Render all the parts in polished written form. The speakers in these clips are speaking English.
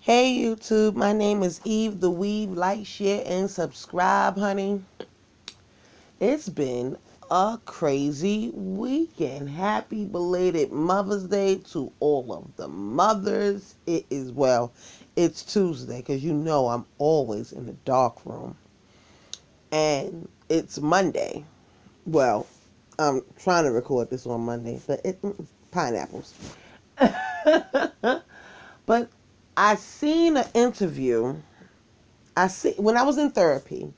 Hey YouTube, my name is Eve the Weave. Like, share, and subscribe, honey. It's been a crazy weekend. Happy belated Mother's Day to all of the mothers. It's Tuesday because you know I'm always in the dark room. And it's Monday. Well, I'm trying to record this on Monday, but pineapples. But I seen an interview. When I was in therapy,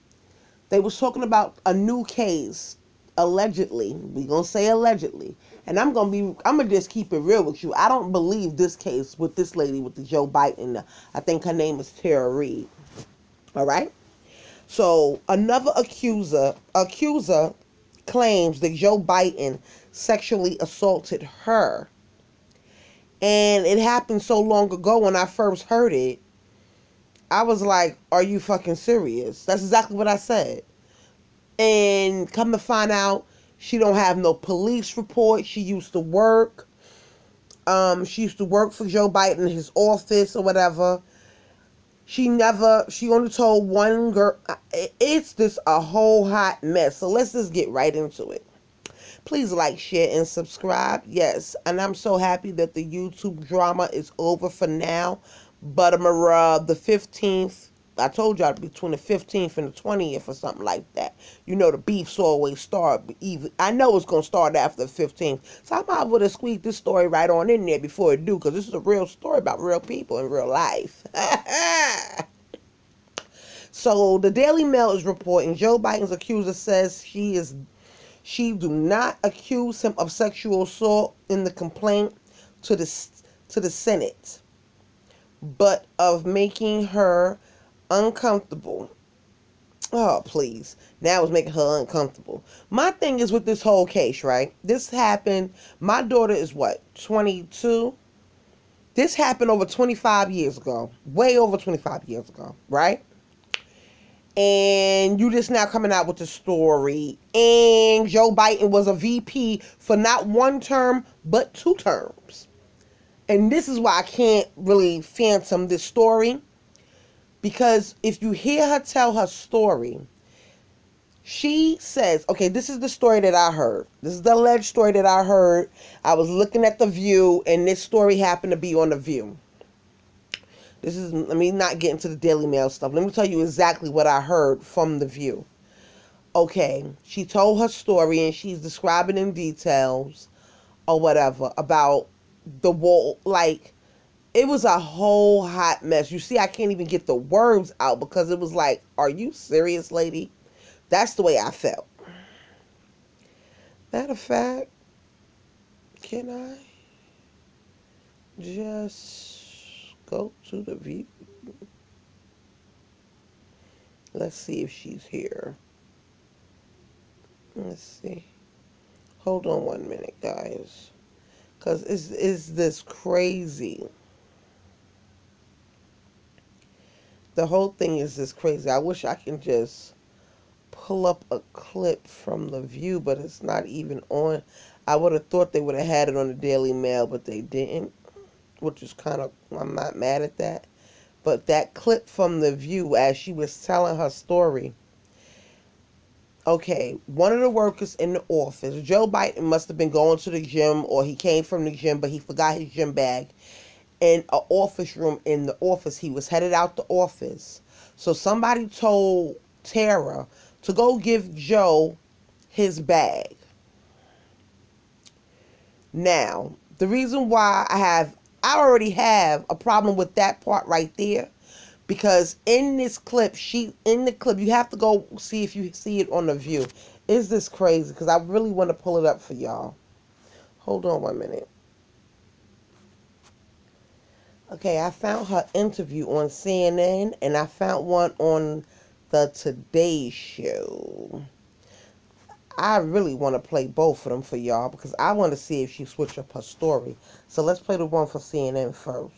they was talking about a new case, allegedly. We gonna say allegedly, and I'm gonna just keep it real with you. I don't believe this case with this lady with the Joe Biden. I think her name is Tara Reid. All right. So another accuser claims that Joe Biden sexually assaulted her, and it happened so long ago. When I first heard it, I was like, "Are you fucking serious?" That's exactly what I said. And come to find out, she don't have no police report. She used to work for Joe Biden in his office or whatever. She only told one girl. It's just a whole hot mess. So let's just get right into it. Please like, share, and subscribe. Yes, and I'm so happy that the YouTube drama is over for now. But the 15th, I told y'all between the 15th and the 20th or something like that. You know the beefs always start. I know it's going to start after the 15th. So I'm able to squeeze this story right on in there before it do. Because this is a real story about real people in real life. So the Daily Mail is reporting Joe Biden's accuser says she do not accuse him of sexual assault in the complaint to the Senate, but of making her uncomfortable. Oh, please. Now it's making her uncomfortable. My thing is with this whole case, right? This happened. My daughter is what, 22? This happened over 25 years ago. Way over 25 years ago, right? And you just now coming out with the story. And Joe Biden was a VP for not one term, but 2 terms. And this is why I can't really phantom this story. Because if you hear her tell her story, she says, okay, this is the story that I heard. This is the alleged story that I heard. I was looking at The View, and this story happened to be on The View. Let me not get into the Daily Mail stuff. Let me tell you exactly what I heard from The View. Okay, she told her story, and she's describing in details or whatever about the wall. Like, it was a whole hot mess. You see, I can't even get the words out because it was like, are you serious, lady? That's the way I felt. Matter of fact, can I just go to The View? Let's see if she's here. Let's see. Hold on 1 minute, guys. Because it's this crazy. The whole thing is this crazy. I wish I can just pull up a clip from The View, but it's not even on. I would have thought they would have had it on the Daily Mail, but they didn't, which is kind of, I'm not mad at that. But that clip from The View, as she was telling her story, okay, one of the workers in the office, Joe Biden must have been going to the gym, or he came from the gym, but he forgot his gym bag in an office room in the office. He was headed out the office. So somebody told Tara to go give Joe his bag. Now, the reason why I already have a problem with that part right there, because in this clip, you have to go see if you see it on The View. Is this crazy? Because I really want to pull it up for y'all. Hold on 1 minute. Okay, I found her interview on CNN, and I found one on the Today Show. I really want to play both of them for y'all because I want to see if she switched up her story. So let's play the one for CNN first.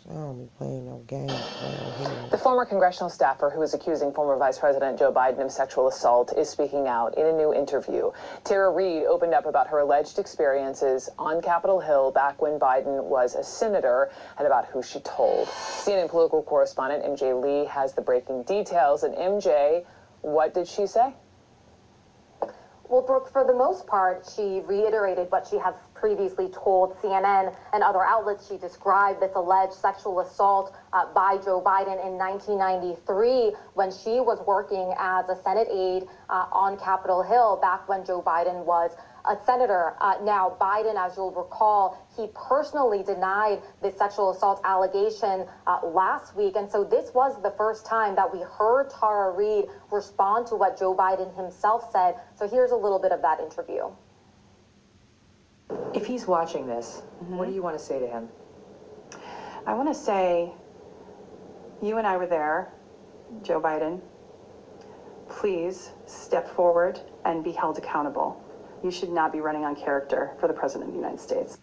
So I don't be playing no games around here. The former congressional staffer who is accusing former Vice President Joe Biden of sexual assault is speaking out in a new interview. Tara Reid opened up about her alleged experiences on Capitol Hill back when Biden was a senator and about who she told. CNN political correspondent MJ Lee has the breaking details. And MJ, what did she say? Well, Brooke, for the most part, she reiterated what she has previously told CNN and other outlets. She described this alleged sexual assault by Joe Biden in 1993 when she was working as a Senate aide on Capitol Hill, back when Joe Biden was a senator. Now, Biden, as you'll recall, he personally denied the sexual assault allegation last week. And so this was the first time that we heard Tara Reid respond to what Joe Biden himself said. So here's a little bit of that interview. If he's watching this, what do you want to say to him? I want to say, you and I were there, Joe Biden. Please step forward and be held accountable. You should not be running on character for the President of the United States.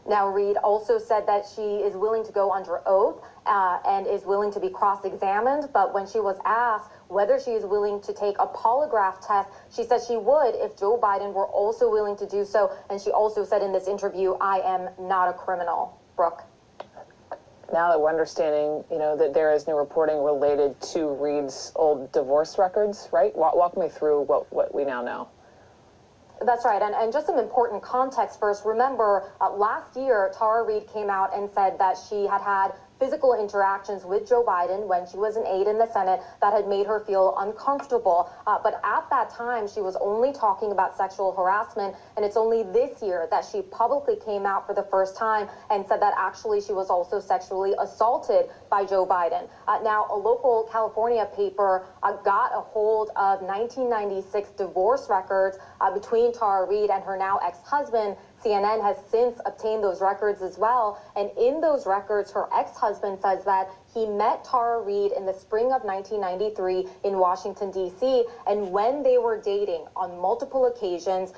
Now, Reid also said that she is willing to go under oath and is willing to be cross-examined. But when she was asked whether she is willing to take a polygraph test, she said she would if Joe Biden were also willing to do so. And she also said in this interview, "I am not a criminal." Brooke. Now that we're understanding, that there is new reporting related to Reid's old divorce records, right? Walk me through what we now know. That's right. And just some important context first. Remember, last year, Tara Reid came out and said that she had had physical interactions with Joe Biden when she was an aide in the Senate that had made her feel uncomfortable. But at that time, she was only talking about sexual harassment. And it's only this year that she publicly came out for the first time and said that actually she was also sexually assaulted by Joe Biden. Now, a local California paper got a hold of 1996 divorce records between Tara Reid and her now ex-husband. CNN has since obtained those records as well. And in those records, her ex-husband says that he met Tara Reid in the spring of 1993 in Washington, D.C. And when they were dating on multiple occasions,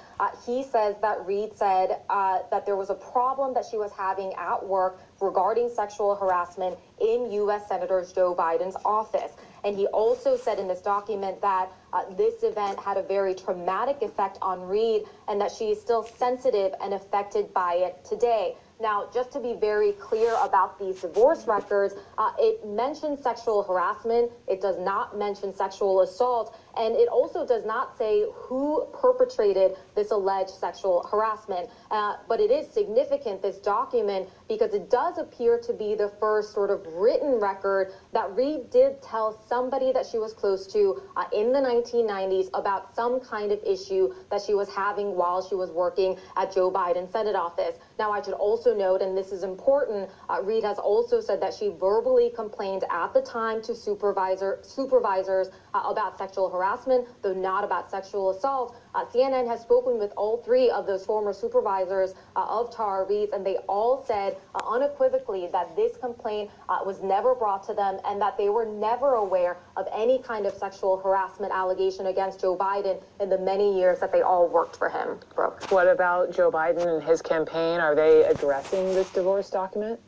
he says that Reid said that there was a problem that she was having at work regarding sexual harassment in U.S. Senator Joe Biden's office. And he also said in this document that this event had a very traumatic effect on Reid and that she is still sensitive and affected by it today. Now, just to be very clear about these divorce records, it mentions sexual harassment. It does not mention sexual assault. And it also does not say who perpetrated this alleged sexual harassment. But it is significant, this document, because it does appear to be the first sort of written record that Reid did tell somebody that she was close to in the 1990s about some kind of issue that she was having while she was working at Joe Biden's Senate office. Now, I should also note, and this is important, Reid has also said that she verbally complained at the time to supervisors about sexual harassment, though not about sexual assault. CNN has spoken with all three of those former supervisors of Tara Reid's, and they all said unequivocally that this complaint was never brought to them and that they were never aware of any kind of sexual harassment allegation against Joe Biden in the many years that they all worked for him. Brooke. What about Joe Biden and his campaign? Are they addressing this divorce document?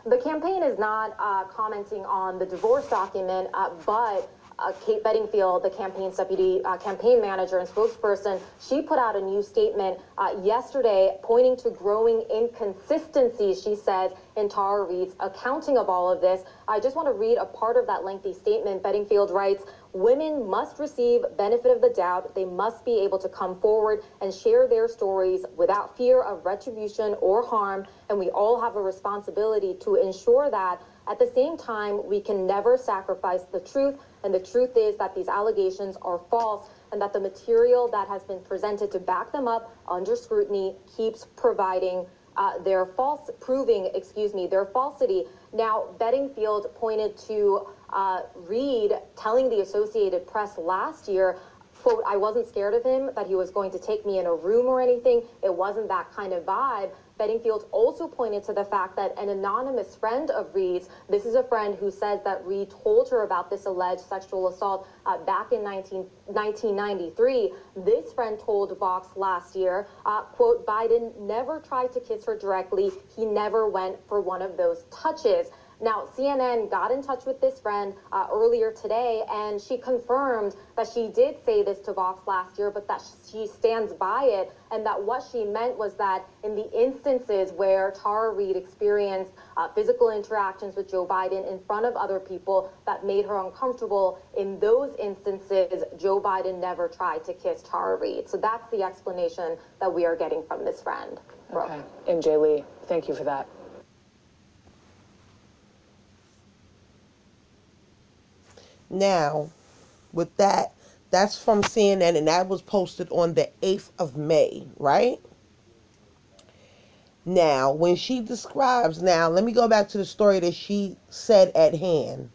The campaign is not commenting on the divorce document, but Kate Bedingfield, the campaign's deputy campaign manager and spokesperson, she put out a new statement yesterday pointing to growing inconsistencies, she says, in Tara Reid's accounting of all of this. I just want to read a part of that lengthy statement. Bedingfield writes, "Women must receive benefit of the doubt. They must be able to come forward and share their stories without fear of retribution or harm, and we all have a responsibility to ensure that. At the same time, we can never sacrifice the truth, and the truth is that these allegations are false and that the material that has been presented to back them up under scrutiny keeps proving their falsity." Now, Bedingfield pointed to Reid telling the Associated Press last year, quote, "I wasn't scared of him, that he was going to take me in a room or anything. It wasn't that kind of vibe." Bedingfield also pointed to the fact that an anonymous friend of Reed's, this is a friend who says that Reed told her about this alleged sexual assault back in 1993. This friend told Vox last year, quote, Biden never tried to kiss her directly. He never went for one of those touches. Now, CNN got in touch with this friend earlier today, and she confirmed that she did say this to Vox last year, but that she stands by it, and that what she meant was that in the instances where Tara Reid experienced physical interactions with Joe Biden in front of other people that made her uncomfortable, in those instances, Joe Biden never tried to kiss Tara Reid. So that's the explanation that we are getting from this friend. Okay. MJ Lee, thank you for that. Now, with that, that's from CNN, and that was posted on the 8th of May, right? Now, when she describes, now, let me go back to the story that she said at hand,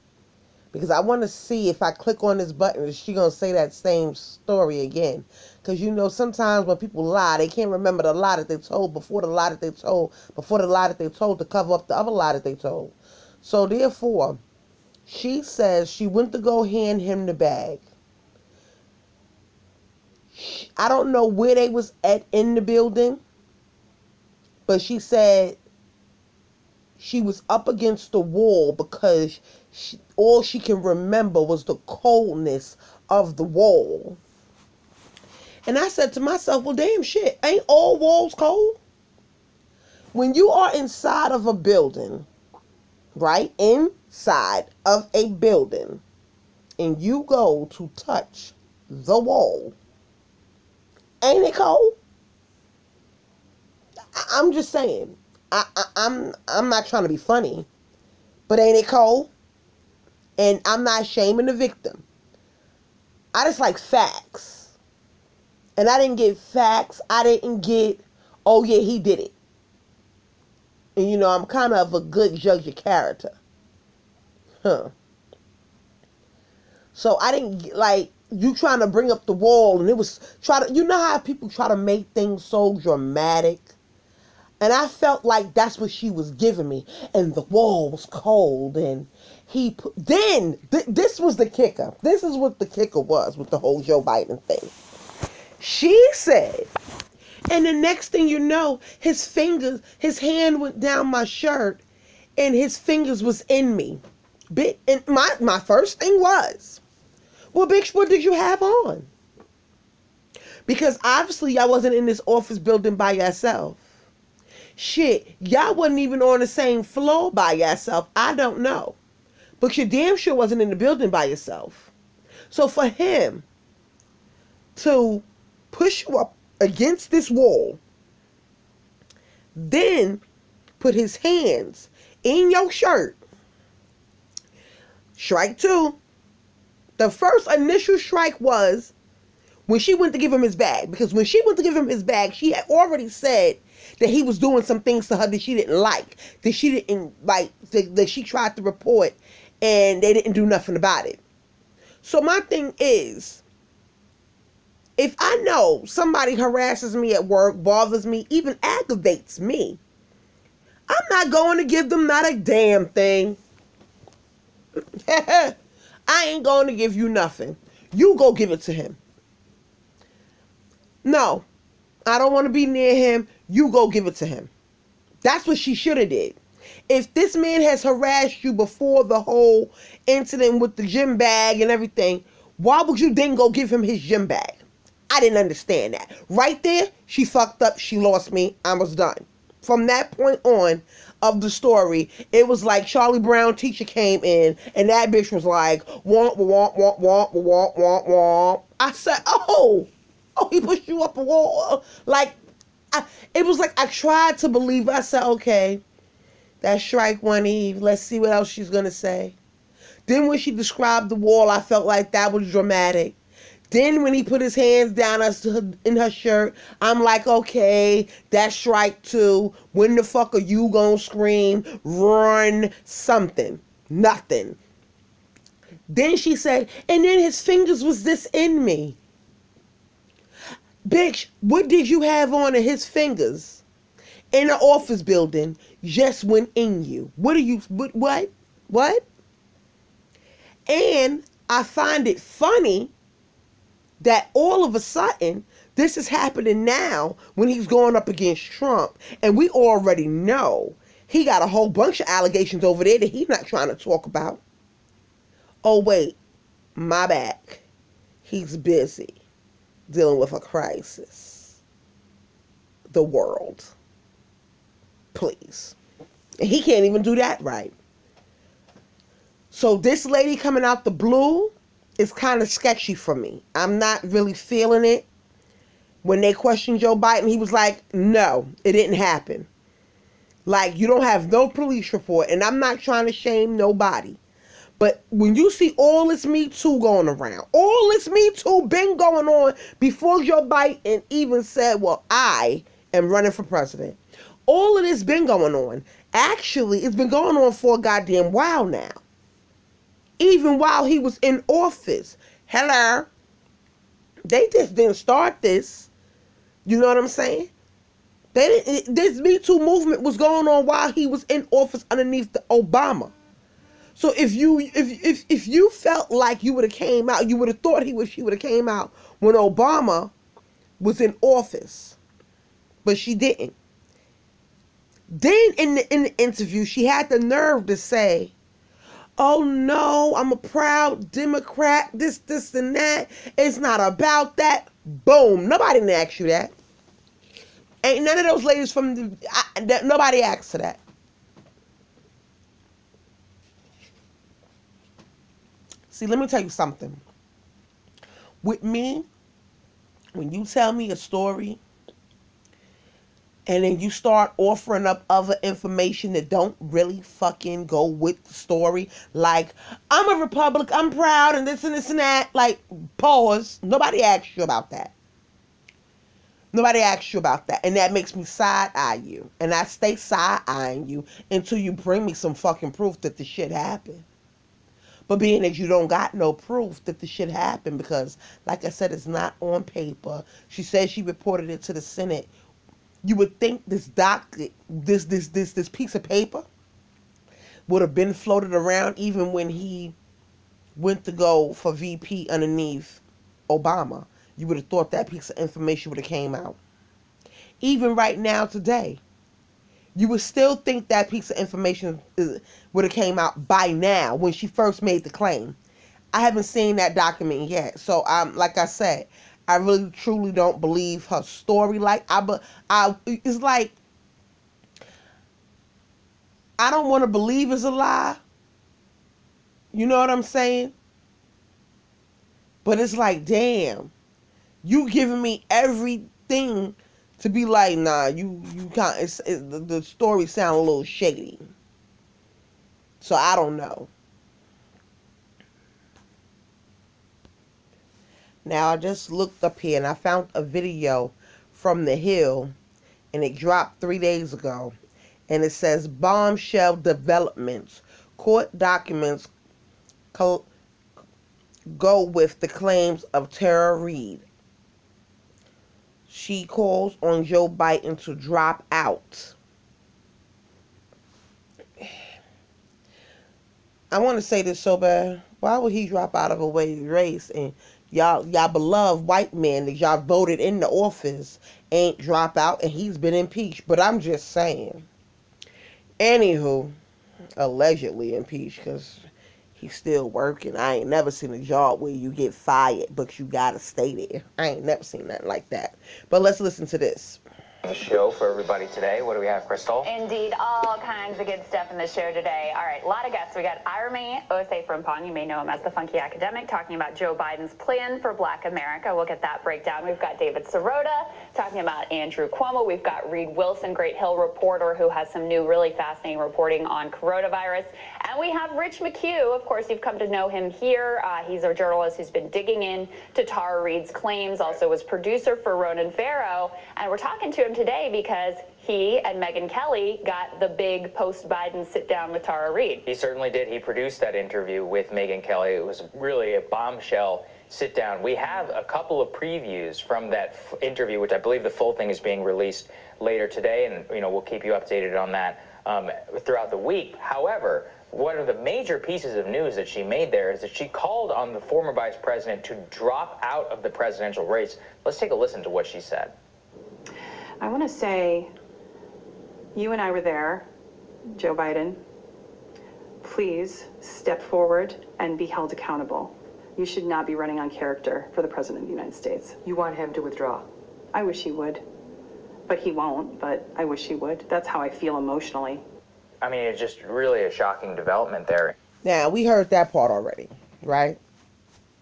because I want to see if I click on this button, is she going to say that same story again? Because, you know, sometimes when people lie, they can't remember the lie that they told before the lie that they told, before the lie that they told to cover up the other lie that they told. So, therefore, she says she went to go hand him the bag. I don't know where they was at in the building, but she said she was up against the wall because all she can remember was the coldness of the wall. And I said to myself, well, damn shit, ain't all walls cold? When you are inside of a building, right, inside of a building, and you go to touch the wall, ain't it cold? I'm just saying. I'm not trying to be funny, but ain't it cold? And I'm not shaming the victim. I just like facts. And I didn't get facts. I didn't get, oh yeah, he did it. And you know, I'm kind of a good judge of character. So I didn't, like, you trying to bring up the wall, and it was, you know how people try to make things so dramatic? And I felt like that's what she was giving me. And the wall was cold, and this was the kicker. This is what the kicker was with the whole Joe Biden thing. She said, and the next thing you know, his hand went down my shirt, and his fingers was in me. And my first thing was, well, bitch, what did you have on? Because obviously y'all wasn't in this office building by yourself. Shit, y'all wasn't even on the same floor by yourself. I don't know. But you damn sure wasn't in the building by yourself. So for him to push you up against this wall, then put his hands in your shirt, strike two. The first initial strike was when she went to give him his bag. Because when she went to give him his bag, she had already said that he was doing some things to her that she didn't like. That she didn't like, that she tried to report, and they didn't do nothing about it. So my thing is, if I know somebody harasses me at work, bothers me, even aggravates me, I'm not going to give them not a damn thing. I ain't going to give you nothing. You go give it to him. No, I don't want to be near him. You go give it to him. That's what she should have did. If this man has harassed you before the whole incident with the gym bag and everything, why would you then go give him his gym bag? I didn't understand that. Right there, she fucked up. She lost me. I was done. From that point on of the story, it was like Charlie Brown teacher came in, and that bitch was like, womp, womp, womp, womp, womp, womp, womp. I said, oh, he pushed you up a wall. Like, it was like I tried to believe. I said, okay, that's strike one, Eve. Let's see what else she's going to say. Then when she described the wall, I felt like that was dramatic. Then when he put his hands down in her shirt, I'm like, okay, that's strike two. When the fuck are you gonna scream, run, something? Nothing. Then she said, and then his fingers was this in me. Bitch, what did you have on in his fingers? in an office building just went in you. What? And I find it funny that all of a sudden this is happening now when he's going up against Trump, and we already know he got a whole bunch of allegations over there that he's not trying to talk about. Oh wait, my bad. He's busy dealing with a crisis. The world. Please. And he can't even do that right. So this lady coming out the blue is kind of sketchy for me. I'm not really feeling it. When they questioned Joe Biden, he was like, no, it didn't happen. Like, you don't have no police report. And I'm not trying to shame nobody. But when you see all this Me Too going around, all this Me Too been going on before Joe Biden even said, well, I am running for president. All of this been going on. Actually, it's been going on for a goddamn while now. Even while he was in office. Hello. They just didn't start this. You know what I'm saying? This Me Too movement was going on while he was in office underneath the Obama. So if you felt like you would have came out, you would have thought she would have came out when Obama was in office. But she didn't. Then in the interview, she had the nerve to say, oh no, I'm a proud Democrat, this and that. It's not about that. Boom. Nobody didn't ask you that. Ain't none of those ladies from nobody asked for that. See, let me tell you something. With me, when you tell me a story and then you start offering up other information that don't really fucking go with the story, like, I'm a Republican, I'm proud, and this and this and that, like, pause. Nobody asked you about that. Nobody asked you about that. And that makes me side-eye you. And I stay side-eyeing you until you bring me some fucking proof that the shit happened. But being that you don't got no proof that the shit happened, because, like I said, it's not on paper. She said she reported it to the Senate. You would think this piece of paper would have been floated around even when he went to go for VP underneath Obama. You would have thought that piece of information would have came out. Even right now today, you would still think that piece of information would have came out by now when she first made the claim. I haven't seen that document yet. So, like I said, I really truly don't believe her story. It's like, I don't want to believe it's a lie. You know what I'm saying? But it's like, damn, you giving me everything to be like, nah, you can't. The story sound a little shady. So I don't know. Now I just looked up here and I found a video from The Hill, and it dropped 3 days ago, and it says bombshell developments, court documents go with the claims of Tara Reid. She calls on Joe Biden to drop out. I want to say this so bad. Why would he drop out of a race and y'all beloved white man that y'all voted into office ain't drop out and he's been impeached? But I'm just saying. Anywho, allegedly impeached because he's still working. I ain't never seen a job where you get fired, but you gotta stay there. I ain't never seen nothing like that. But let's listen to this. The show for everybody today. What do we have, Crystal? Indeed, all kinds of good stuff in the show today. All right, a lot of guests. We got Irami Osei-Frimpong, you may know him as the Funky Academic, talking about Joe Biden's plan for Black America. We'll get that breakdown. We've got David Sirota talking about Andrew Cuomo. We've got Reed Wilson, Great Hill reporter, who has some new really fascinating reporting on coronavirus. And we have Rich McHugh. Of course, you've come to know him here. He's a journalist who's been digging in to Tara Reid's claims, also was producer for Ronan Farrow. And we're talking to him today because he and Megyn Kelly got the big post-Biden sit-down with Tara Reid. He certainly did. He produced that interview with Megyn Kelly. It was really a bombshell sit down. We have a couple of previews from that interview, which I believe the full thing is being released later today, and we'll keep you updated on that throughout the week. However, one of the major pieces of news that she made there is that she called on the former vice president to drop out of the presidential race. Let's take a listen to what she said. I want to say, you and I were there, Joe Biden. Please step forward and be held accountable. You should not be running on character for the President of the United States. You want him to withdraw? I wish he would, but he won't, but I wish he would. That's how I feel emotionally. I mean, it's just really a shocking development there. Now, we heard that part already, right?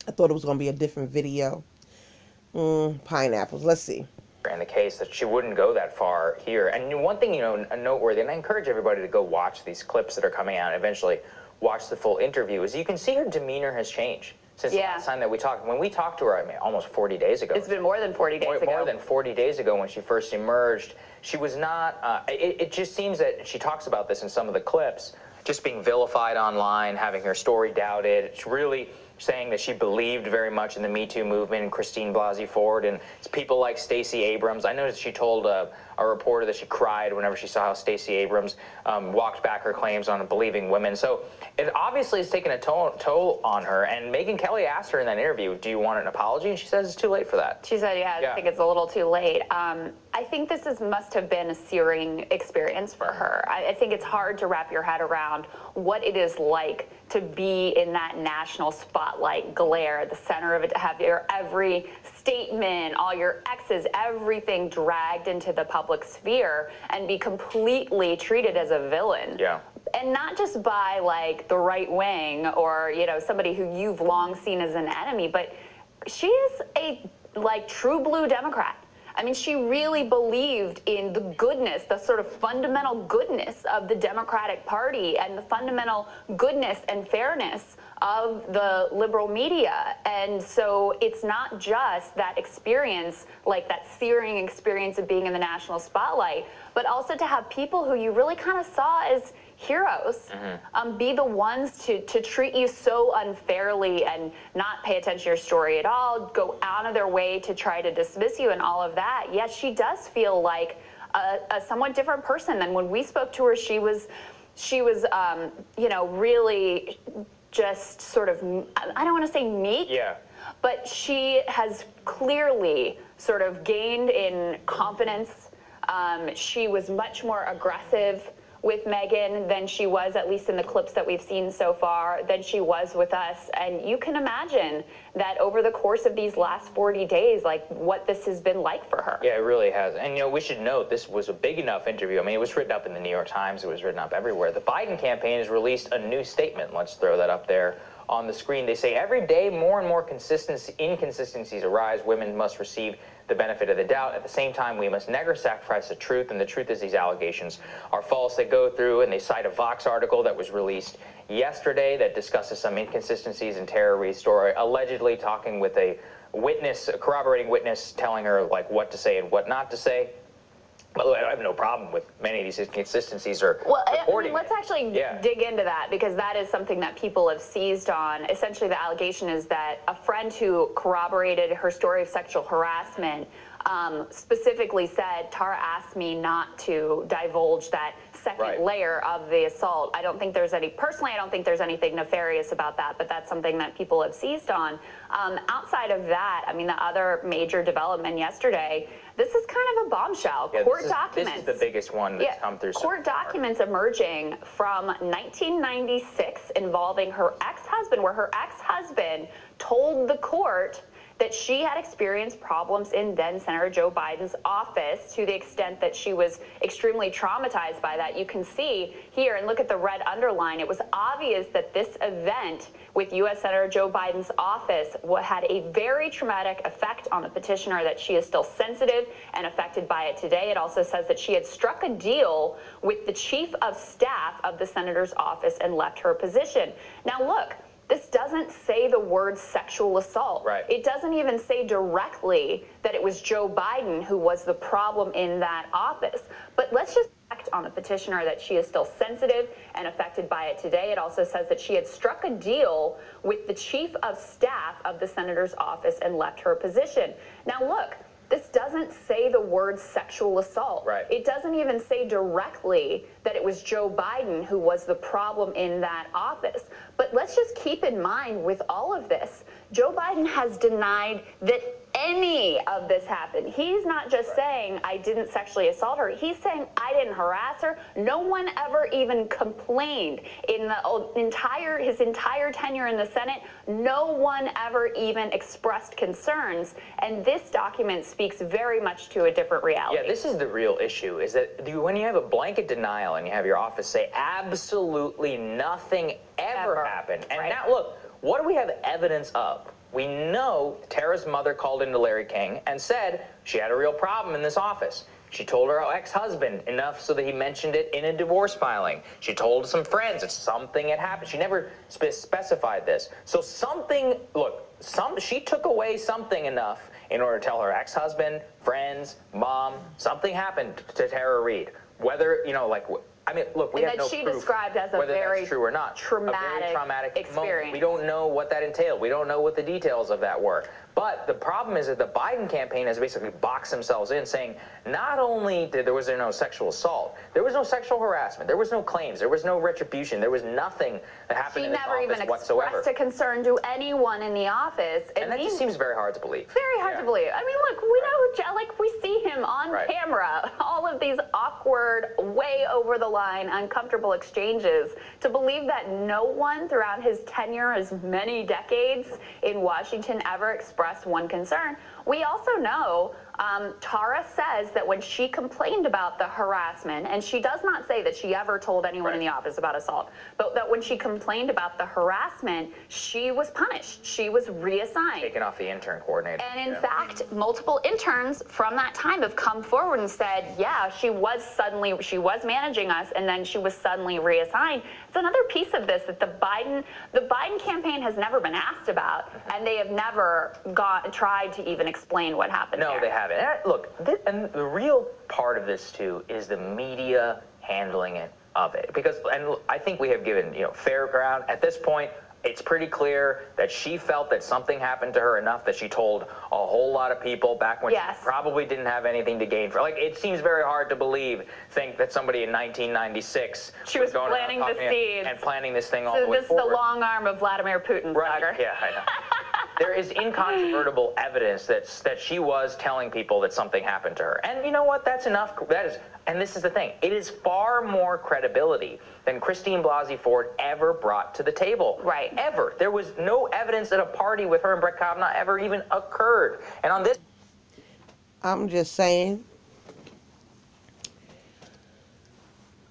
I thought it was going to be a different video. Pineapples. Let's see. In the case that she wouldn't go that far here. And one thing, noteworthy, and I encourage everybody to go watch these clips that are coming out and eventually watch the full interview, is you can see her demeanor has changed since the last time that we talked. When we talked to her, I mean, almost 40 days ago. It's been more than 40 days ago. More than 40 days ago when she first emerged. She was not, it just seems that she talks about this in some of the clips, just being vilified online, having her story doubted. It's really saying that she believed very much in the Me Too movement and Christine Blasey Ford and it's people like Stacey Abrams. I noticed she told a reporter that she cried whenever she saw how Stacey Abrams walked back her claims on believing women. So it obviously has taken a toll on her. And Megyn Kelly asked her in that interview, do you want an apology? And she says it's too late for that. She said, I think it's a little too late. I think this must have been a searing experience for her. I think it's hard to wrap your head around what it is like to be in that national spotlight glare, the center of it, to have your every statement, all your exes, everything dragged into the public sphere and be completely treated as a villain. Yeah. And not just by like the right wing or, somebody who you've long seen as an enemy, but she is a true blue Democrat. I mean, she really believed in the goodness, the sort of fundamental goodness of the Democratic Party and the fundamental goodness and fairness of the liberal media. And so it's not just that experience, like that searing experience of being in the national spotlight, but also to have people who you really kind of saw as heroes be the ones to treat you so unfairly and not pay attention to your story at all, go out of their way to try to dismiss you and all of that. Yes, she does feel like a somewhat different person than when we spoke to her. She was really just sort of, I don't want to say meek, but she has clearly sort of gained in confidence. She was much more aggressive with Megyn than she was, at least in the clips that we've seen so far, than she was with us. And you can imagine that over the course of these last 40 days, what this has been like for her. Yeah, it really has. And, we should note this was a big enough interview. I mean, it was written up in the New York Times. It was written up everywhere. The Biden campaign has released a new statement. Let's throw that up there on the screen. They say every day more and more inconsistencies arise. Women must receive the benefit of the doubt. At the same time, we must never sacrifice the truth, and the truth is these allegations are false. They go through and they cite a Vox article that was released yesterday that discusses some inconsistencies in Tara Reade's story, allegedly talking with a witness, a corroborating witness, telling her what to say and what not to say. By the way, I have no problem with many of these inconsistencies or reporting. Let's actually dig into that, because that is something that people have seized on. Essentially, the allegation is that a friend who corroborated her story of sexual harassment specifically said, Tara asked me not to divulge that second layer of the assault. I don't think there's anything nefarious about that, but that's something that people have seized on. Outside of that, I mean, the other major development yesterday, this is kind of a bombshell. Court documents. This is the biggest one that's come through. Court documents emerging from 1996 involving her ex-husband, where her ex-husband told the court that she had experienced problems in then Senator Joe Biden's office to the extent that she was extremely traumatized by that. You can see here, and look at the red underline, it was obvious that this event with U.S. Senator Joe Biden's office had a very traumatic effect on the petitioner, that she is still sensitive and affected by it today. It also says that she had struck a deal with the chief of staff of the senator's office and left her position. Now look, this doesn't say the word sexual assault. Right. It doesn't even say directly that it was Joe Biden who was the problem in that office. But let's just act on the petitioner that she is still sensitive and affected by it today. It also says that she had struck a deal with the chief of staff of the senator's office and left her position. Now look, this doesn't say the word sexual assault. Right. It doesn't even say directly that it was Joe Biden who was the problem in that office. But let's just keep in mind with all of this, Joe Biden has denied that any of this happened. He's not just saying, I didn't sexually assault her. He's saying, I didn't harass her. No one ever even complained in his entire tenure in the Senate. No one ever even expressed concerns. And this document speaks very much to a different reality. Yeah, this is the real issue, is that when you have a blanket denial and you have your office say absolutely nothing ever happened. And right. now, look, what do we have evidence of? We know Tara's mother called into Larry King and said she had a real problem in this office. She told her ex-husband enough so that he mentioned it in a divorce filing. She told some friends that something had happened. She never specified this. So something, look, she took away something enough in order to tell her ex-husband, friends, mom, something happened to Tara Reid. Whether, I mean, look, we have no proof described as a whether very that's true or not. traumatic a very traumatic experience. Moment. We don't know what that entailed. We don't know what the details of that were. But the problem is that the Biden campaign has basically boxed themselves in, saying not only was there no sexual assault, there was no sexual harassment, there was no claims, there was no retribution, there was nothing that happened in this office whatsoever. She never even expressed a concern to anyone in the office. And that just seems very hard to believe. Very hard to believe. I mean, look, we know, we see him on camera, all of these awkward, way over the line, uncomfortable exchanges. To believe that no one throughout his tenure, as many decades in Washington, ever expressed one concern. We also know Tara says that when she complained about the harassment, and she does not say that she ever told anyone in the office about assault, but that when she complained about the harassment, she was punished. She was reassigned. Taken off the intern coordinator. And in fact, multiple interns from that time have come forward and said, yeah, she was managing us, and then she was suddenly reassigned. It's another piece of this that the Biden campaign has never been asked about, and they have never tried to even explain what happened. No, they haven't. Look, and the real part of this too is the media handling of it, because, and I think we have given fair ground at this point. It's pretty clear that she felt that something happened to her enough that she told a whole lot of people back when she probably didn't have anything to gain for. Like, it seems very hard to think that somebody in 1996 she was going planting the seeds and planning this thing all the way forward. So this is the long arm of Vladimir Putin, Sagar. Yeah, I know. There is incontrovertible evidence that she was telling people that something happened to her. And you know what? That's enough. And this is the thing. It is far more credibility than Christine Blasey Ford ever brought to the table. Right. Ever. There was no evidence that a party with her and Brett Kavanaugh ever even occurred. And on this... I'm just saying,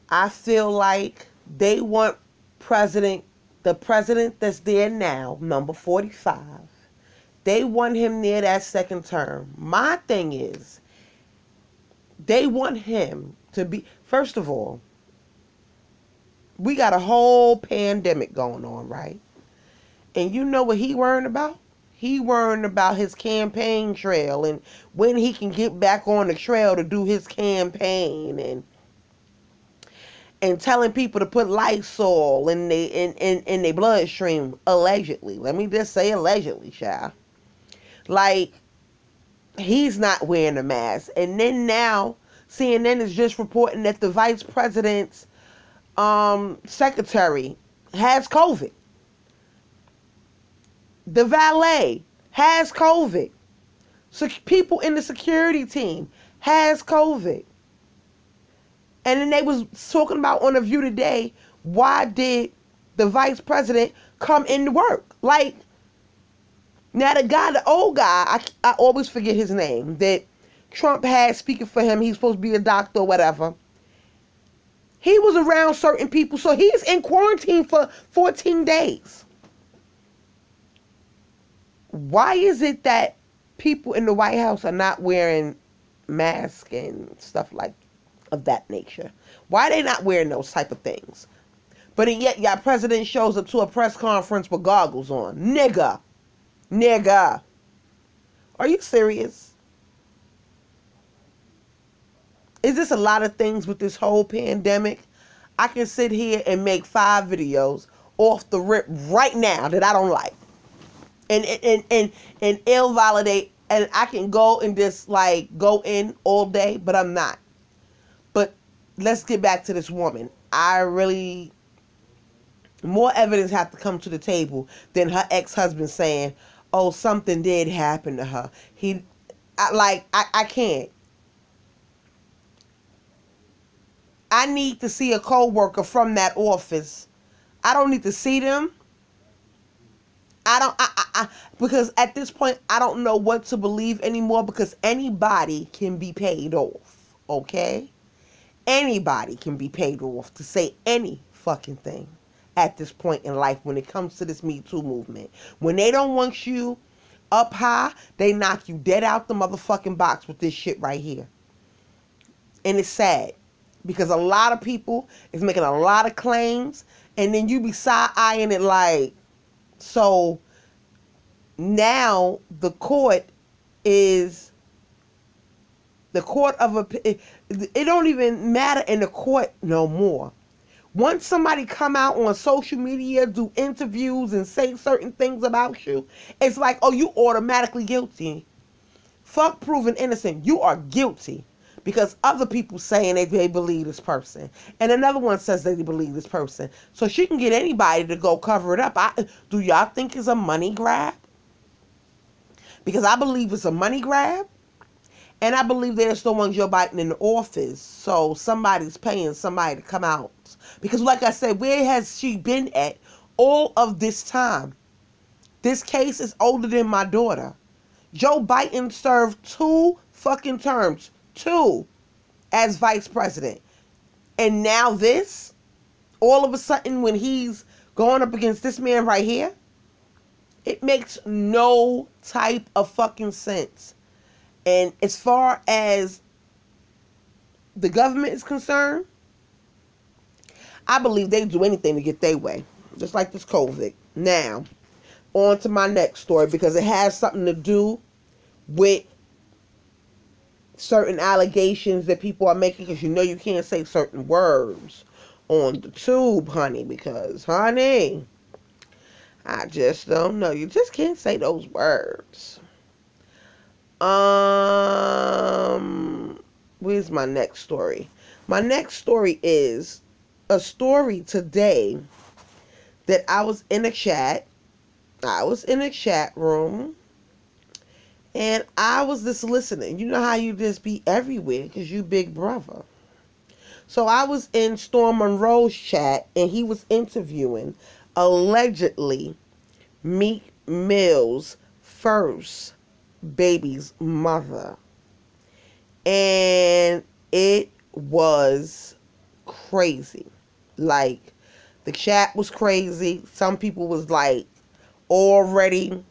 I feel like they want the president that's there now, number 45, they want him near that second term. My thing is, they want him to be, first of all, we got a whole pandemic going on, right? And you know what he worrying about? He worrying about his campaign trail and when he can get back on the trail to do his campaign and telling people to put Lysol in their bloodstream, allegedly. Let me just say allegedly, child. Like, he's not wearing a mask. And then now, CNN is just reporting that the vice president's secretary has COVID. The valet has COVID. So people in the security team has COVID. And then they was talking about on The View today, why did the vice president come into work? Like, now the old guy, I always forget his name, that Trump had speaking for him, he's supposed to be a doctor or whatever. He was around certain people, so he's in quarantine for 14 days. Why is it that people in the White House are not wearing masks and stuff of that nature? Why are they not wearing those type of things? But yet, your president shows up to a press conference with goggles on. Nigga. Nigga. Are you serious? Is this a lot of things with this whole pandemic? I can sit here and make 5 videos off the rip right now that I don't like. And ill validate, and I can go and just like go in all day, but I'm not. But let's get back to this woman. More evidence have to come to the table than her ex-husband saying, oh, something did happen to her. I can't. I need to see a co-worker from that office. I don't need to see them. Because at this point, I don't know what to believe anymore, because anybody can be paid off, okay? Anybody can be paid off to say any fucking thing at this point in life when it comes to this Me Too movement. When they don't want you up high, they knock you dead out the motherfucking box with this shit right here. And it's sad, because a lot of people is making a lot of claims, and then you be side-eyeing it like, so now the court of it don't even matter in the court no more. Once somebody come out on social media, do interviews and say certain things about you, it's like, oh, you automatically guilty. Fuck proven innocent. You are guilty. Because other people saying they believe this person. And another one says they believe this person. So she can get anybody to go cover it up. Do y'all think it's a money grab? Because I believe it's a money grab. And I believe they're still want Joe Biden in the office. So somebody's paying somebody to come out. Because like I said, where has she been at all of this time? This case is older than my daughter. Joe Biden served 2 fucking terms. 2 as vice president. And now this, all of a sudden when he's going up against this man right here, it makes no type of fucking sense. And as far as the government is concerned, I believe they do anything to get their way. Just like this COVID. Now, on to my next story, because it has something to do with certain allegations that people are making, because you know you can't say certain words on the tube, honey, because, honey, I just don't know. You just can't say those words. Where's my next story? My next story is a story today that I was in a chat. I was in a chat room. And I was just listening. You know how you just be everywhere because you big brother. So I was in Storm Monroe's chat, and he was interviewing, allegedly, Meek Mill's first baby's mother. And it was crazy. Like, the chat was crazy. Some people was like, already...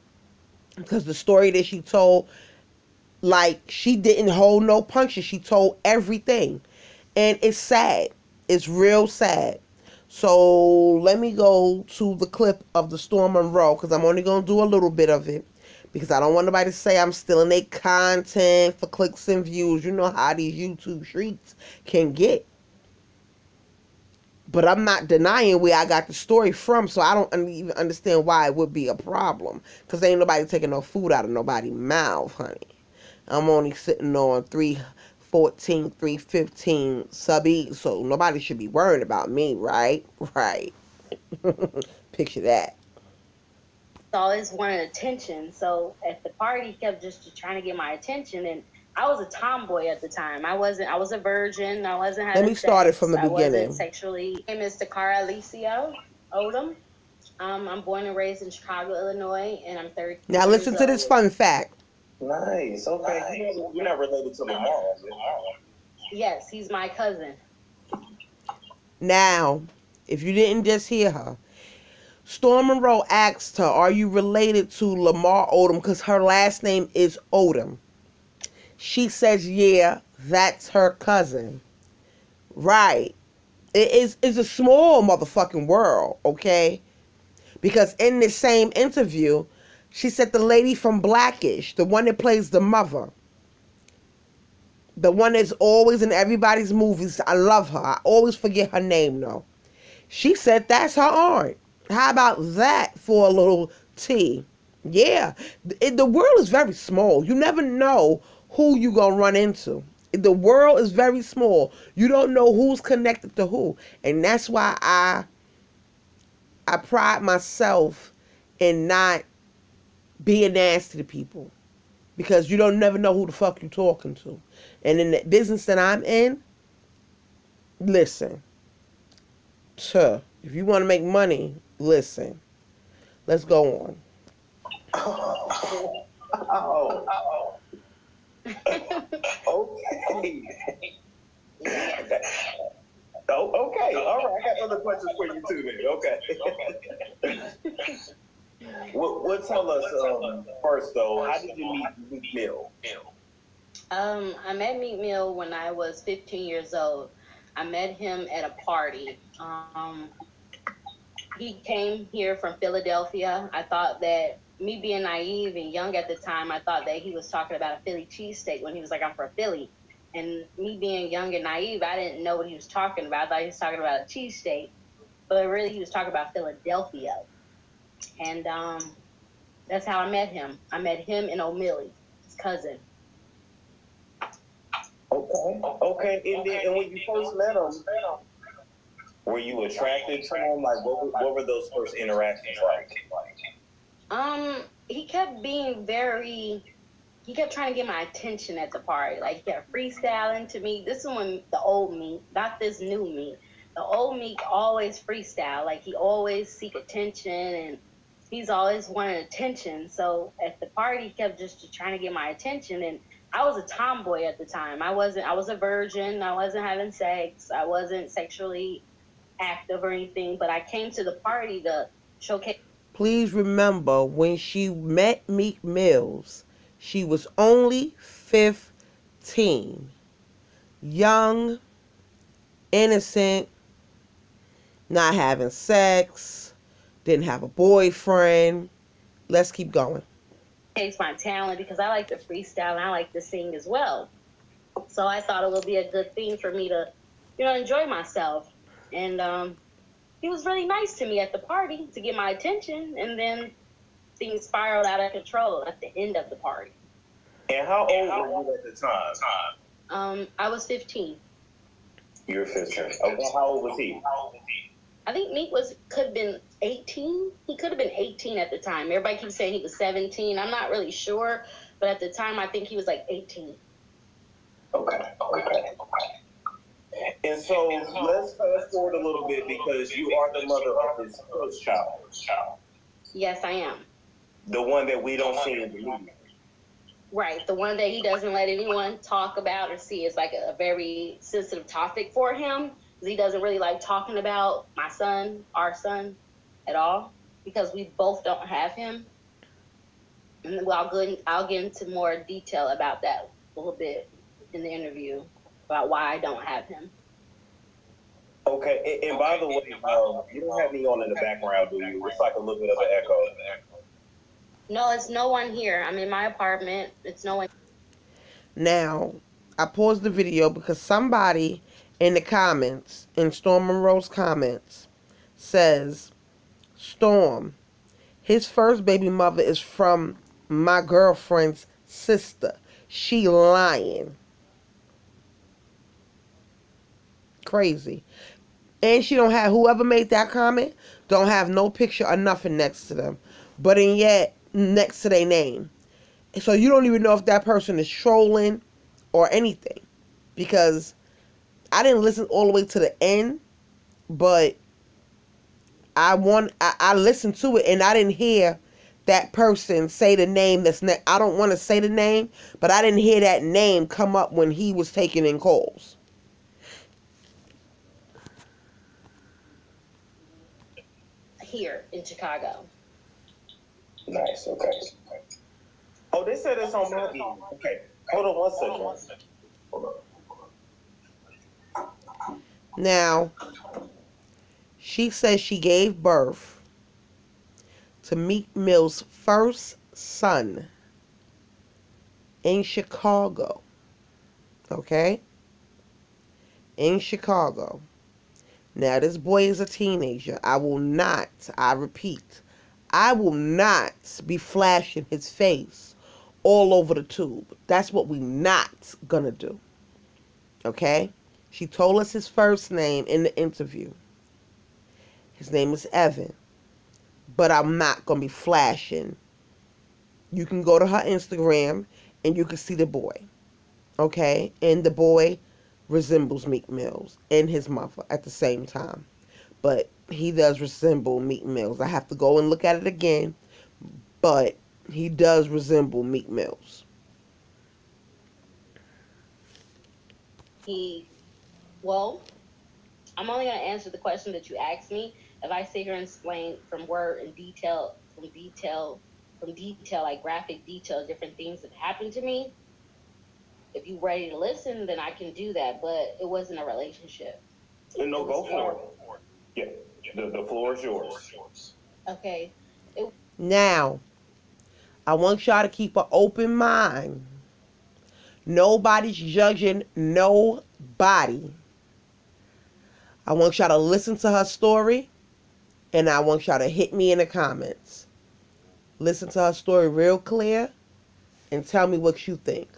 because the story that she told, like, she didn't hold no punches. She told everything. And it's sad. It's real sad. So let me go to the clip of the Storm Monroe, because I'm only going to do a little bit of it, because I don't want nobody to say I'm stealing their content for clicks and views. You know how these YouTube streets can get. But I'm not denying where I got the story from, so I don't even understand why it would be a problem. Because ain't nobody taking no food out of nobody's mouth, honey. I'm only sitting on 314, 315 sub-eats, so nobody should be worried about me, right? Right. Picture that. Always wanted attention, so at the party kept just trying to get my attention, and I was a tomboy at the time. I was a virgin. I wasn't having Let me start sex. it from the beginning. I wasn't sexually. My name is Takara Alicia Odom. I'm born and raised in Chicago, Illinois, and I'm 30. Now listen to this fun fact. Nice. Okay. Nice. You're not related to Lamar. Yes, he's my cousin. Now, if you didn't just hear her, Storm Monroe asked her, are you related to Lamar Odom? Because her last name is Odom. She says, yeah, that's her cousin. Right. It's a small motherfucking world, okay? Because in this same interview, she said the lady from Blackish, the one that plays the mother, the one that's always in everybody's movies, I love her. I always forget her name, though. She said that's her aunt. How about that for a little tea? Yeah, the world is very small. You never know who you gonna run into. The world is very small. You don't know who's connected to who, and that's why I pride myself in not being nasty to people, because you don't never know who the fuck you talking to. And in the business that I'm in, listen, if you want to make money, listen. Let's go on. Oh. Okay. Oh, okay. All right. I got other questions for you too then. Okay. What tell us first though, how did you meet Meek Mill? I met Meek Mill when I was 15 years old. I met him at a party. He came here from Philadelphia. I thought that, me being naive and young at the time, I thought that he was talking about a Philly cheesesteak when he was like, I'm from Philly. And me being young and naive, I didn't know what he was talking about. I thought he was talking about a cheesesteak, but really he was talking about Philadelphia. And that's how I met him. I met him and O'Milly, his cousin. Okay. And when you first met him, were you attracted to him? Like, what were those first interactions like? He kept being he kept trying to get my attention at the party. Like, he kept freestyling to me. This is when the old me, not this new me. The old me always freestyle. Like, he always seek attention, and he's always wanted attention. So at the party, he kept just trying to get my attention. And I was a tomboy at the time. I was a virgin. I wasn't having sex. I wasn't sexually active or anything, but I came to the party to showcase. Please remember, when she met Meek Mills, she was only 15. Young, innocent, not having sex, didn't have a boyfriend. Let's keep going. My talent, because I like to freestyle and I like to sing as well. So I thought it would be a good thing for me to, enjoy myself. And he was really nice to me at the party to get my attention, and then things spiraled out of control at the end of the party. And how old were you at the time? I was 15. You were 15. Okay, how old was he? I think Meek could have been 18. He could have been 18 at the time. Everybody keeps saying he was 17. I'm not really sure, but at the time I think he was like 18. Okay. And so let's fast forward a little bit, because you are the mother of his first child. Yes, I am. The one that we don't see in the movie. Right, the one that he doesn't let anyone talk about or see. Is like a very sensitive topic for him. He doesn't really like talking about my son, our son, at all, because we both don't have him. And I'll get into more detail about that a little bit in the interview, about why I don't have him. Okay, and by the way, you don't have me on in the background, do you? It's like a little bit of an echo. No, it's no one here. I'm in my apartment. It's no one. Now, I paused the video because somebody in the comments, in Storm Monroe's comments, says, Storm, his first baby mother is from my girlfriend's sister. She lying. Crazy. And she don't have, whoever made that comment, don't have no picture or nothing next to them. But in yet, next to their name. So you don't even know if that person is trolling or anything. Because I didn't listen all the way to the end, but I listened to it and I didn't hear that person say the name that's next. I don't want to say the name, but I didn't hear that name come up when he was taking in calls. Here in Chicago. Nice, okay. Oh, they said it's on my end. Okay, hold on one second. Hold on. Now, She says she gave birth to Meek Mill's first son in Chicago. Okay? In Chicago. Now, this boy is a teenager. I repeat, I will not be flashing his face all over the tube. That's what we not gonna do. Okay? She told us his first name in the interview. His name is Evan. But I'm not gonna be flashing. You can go to her Instagram and you can see the boy. Okay? And the boy resembles Meek Mills and his mother at the same time. But he does resemble Meek Mills. I have to go and look at it again, but he does resemble Meek Mills. Well, I'm only going to answer the question that you asked me. If I sit here and explain from word and detail, like graphic detail, different things that happened to me, if you're ready to listen, then I can do that. But it wasn't a relationship. No, go for it. Yeah, the floor is yours. Okay. Now, I want y'all to keep an open mind. Nobody's judging nobody. I want y'all to listen to her story, and I want y'all to hit me in the comments. Listen to her story real clear, and tell me what you think.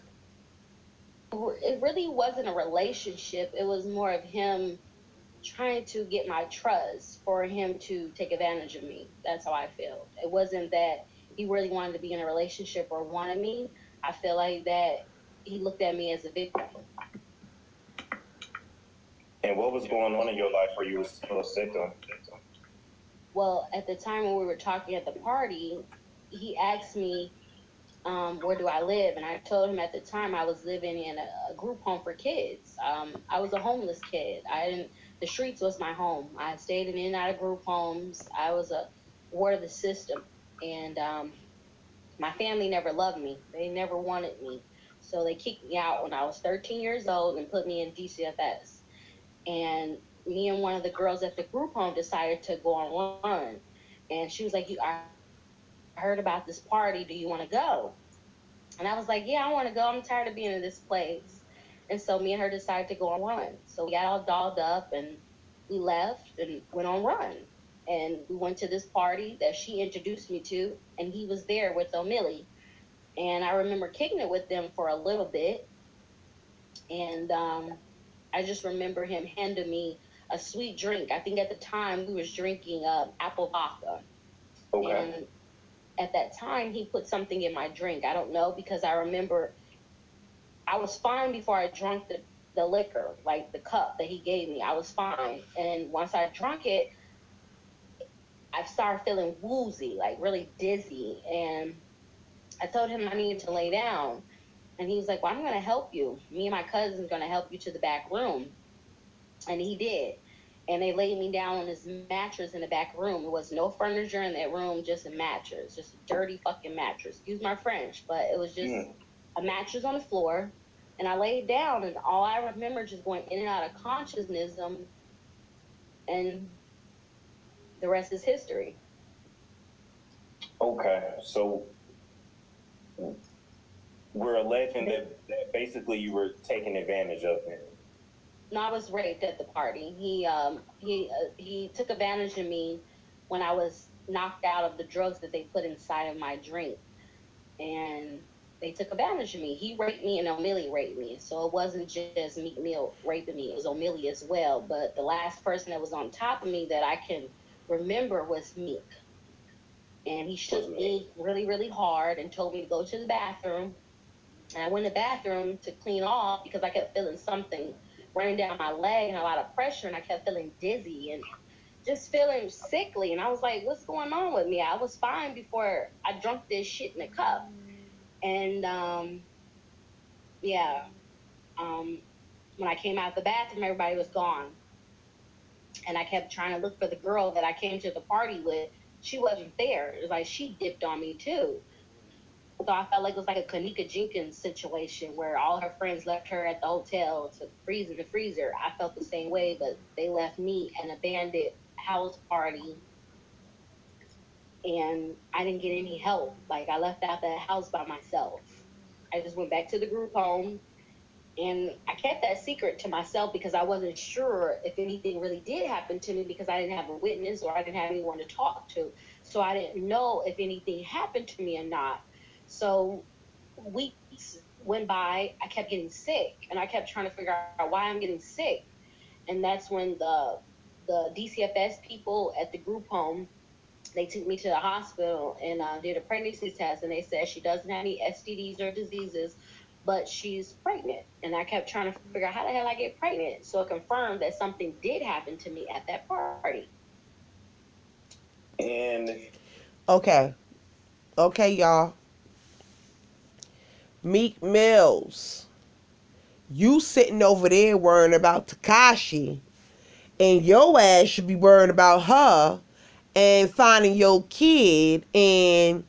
It really wasn't a relationship. It was more of him trying to get my trust for him to take advantage of me. That's how I feel. It wasn't that he really wanted to be in a relationship or wanted me. I feel like that he looked at me as a victim. And what was going on in your life where you were still a victim? Well, at the time when we were talking at the party, he asked me, where do I live? And I told him at the time I was living in a group home for kids. I was a homeless kid. The streets was my home. I stayed in and out of group homes. I was a ward of the system. And my family never loved me. They never wanted me. So they kicked me out when I was 13 years old and put me in DCFS. And me and one of the girls at the group home decided to go on one. And she was like, I heard about this party. Do you want to go? And I was like, yeah, I want to go. I'm tired of being in this place. And so me and her decided to go on run. So we got all dolled up and we left and went on run. And we went to this party that she introduced me to, and he was there with O'Milly. And I remember kicking it with them for a little bit. And I just remember him handing me a sweet drink. I think at the time we was drinking apple vodka. Okay. And at that time, he put something in my drink. I don't know, because I remember I was fine before I drank the liquor, like the cup that he gave me. I was fine. And once I drank it, I started feeling woozy, like really dizzy. And I told him I needed to lay down. And he was like, well, I'm going to help you. Me and my cousin are going to help you to the back room. And he did. And they laid me down on this mattress in the back room. There was no furniture in that room, just a mattress, just a dirty fucking mattress. Excuse my French, but it was just a mattress on the floor. And I laid down, and all I remember just going in and out of consciousness, and the rest is history. Okay, so we're alleging that basically you were taking advantage of him. No, I was raped at the party. He took advantage of me when I was knocked out of the drugs that they put inside of my drink, and they took advantage of me. He raped me, and O'Milly raped me. So it wasn't just Meek Mill raping me; it was O'Milly as well. But the last person that was on top of me that I can remember was Meek, and he shook me really, really hard and told me to go to the bathroom. And I went to the bathroom to clean off because I kept feeling something running down my leg and a lot of pressure, and I kept feeling dizzy and just feeling sickly. And I was like, what's going on with me? I was fine before I drank this shit in a cup. And when I came out the bathroom, everybody was gone. And I kept trying to look for the girl that I came to the party with. She wasn't there. It was like she dipped on me too. So I felt like it was like a Kanika Jenkins situation where all her friends left her at the hotel to freeze in the freezer. I felt the same way, but they left me and abandoned house party and I didn't get any help. Like, I left out that house by myself. I just went back to the group home, and I kept that secret to myself because I wasn't sure if anything really did happen to me because I didn't have a witness or I didn't have anyone to talk to. So I didn't know if anything happened to me or not. So weeks went by, I kept getting sick, and I kept trying to figure out why I'm getting sick. And that's when the DCFS people at the group home, they took me to the hospital and did a pregnancy test, and they said she doesn't have any STDs or diseases, but she's pregnant. And I kept trying to figure out how the hell I get pregnant. So it confirmed that something did happen to me at that party. And Okay. Okay, y'all. Meek Mills. You sitting over there worrying about Takashi, and your ass should be worrying about her and finding your kid and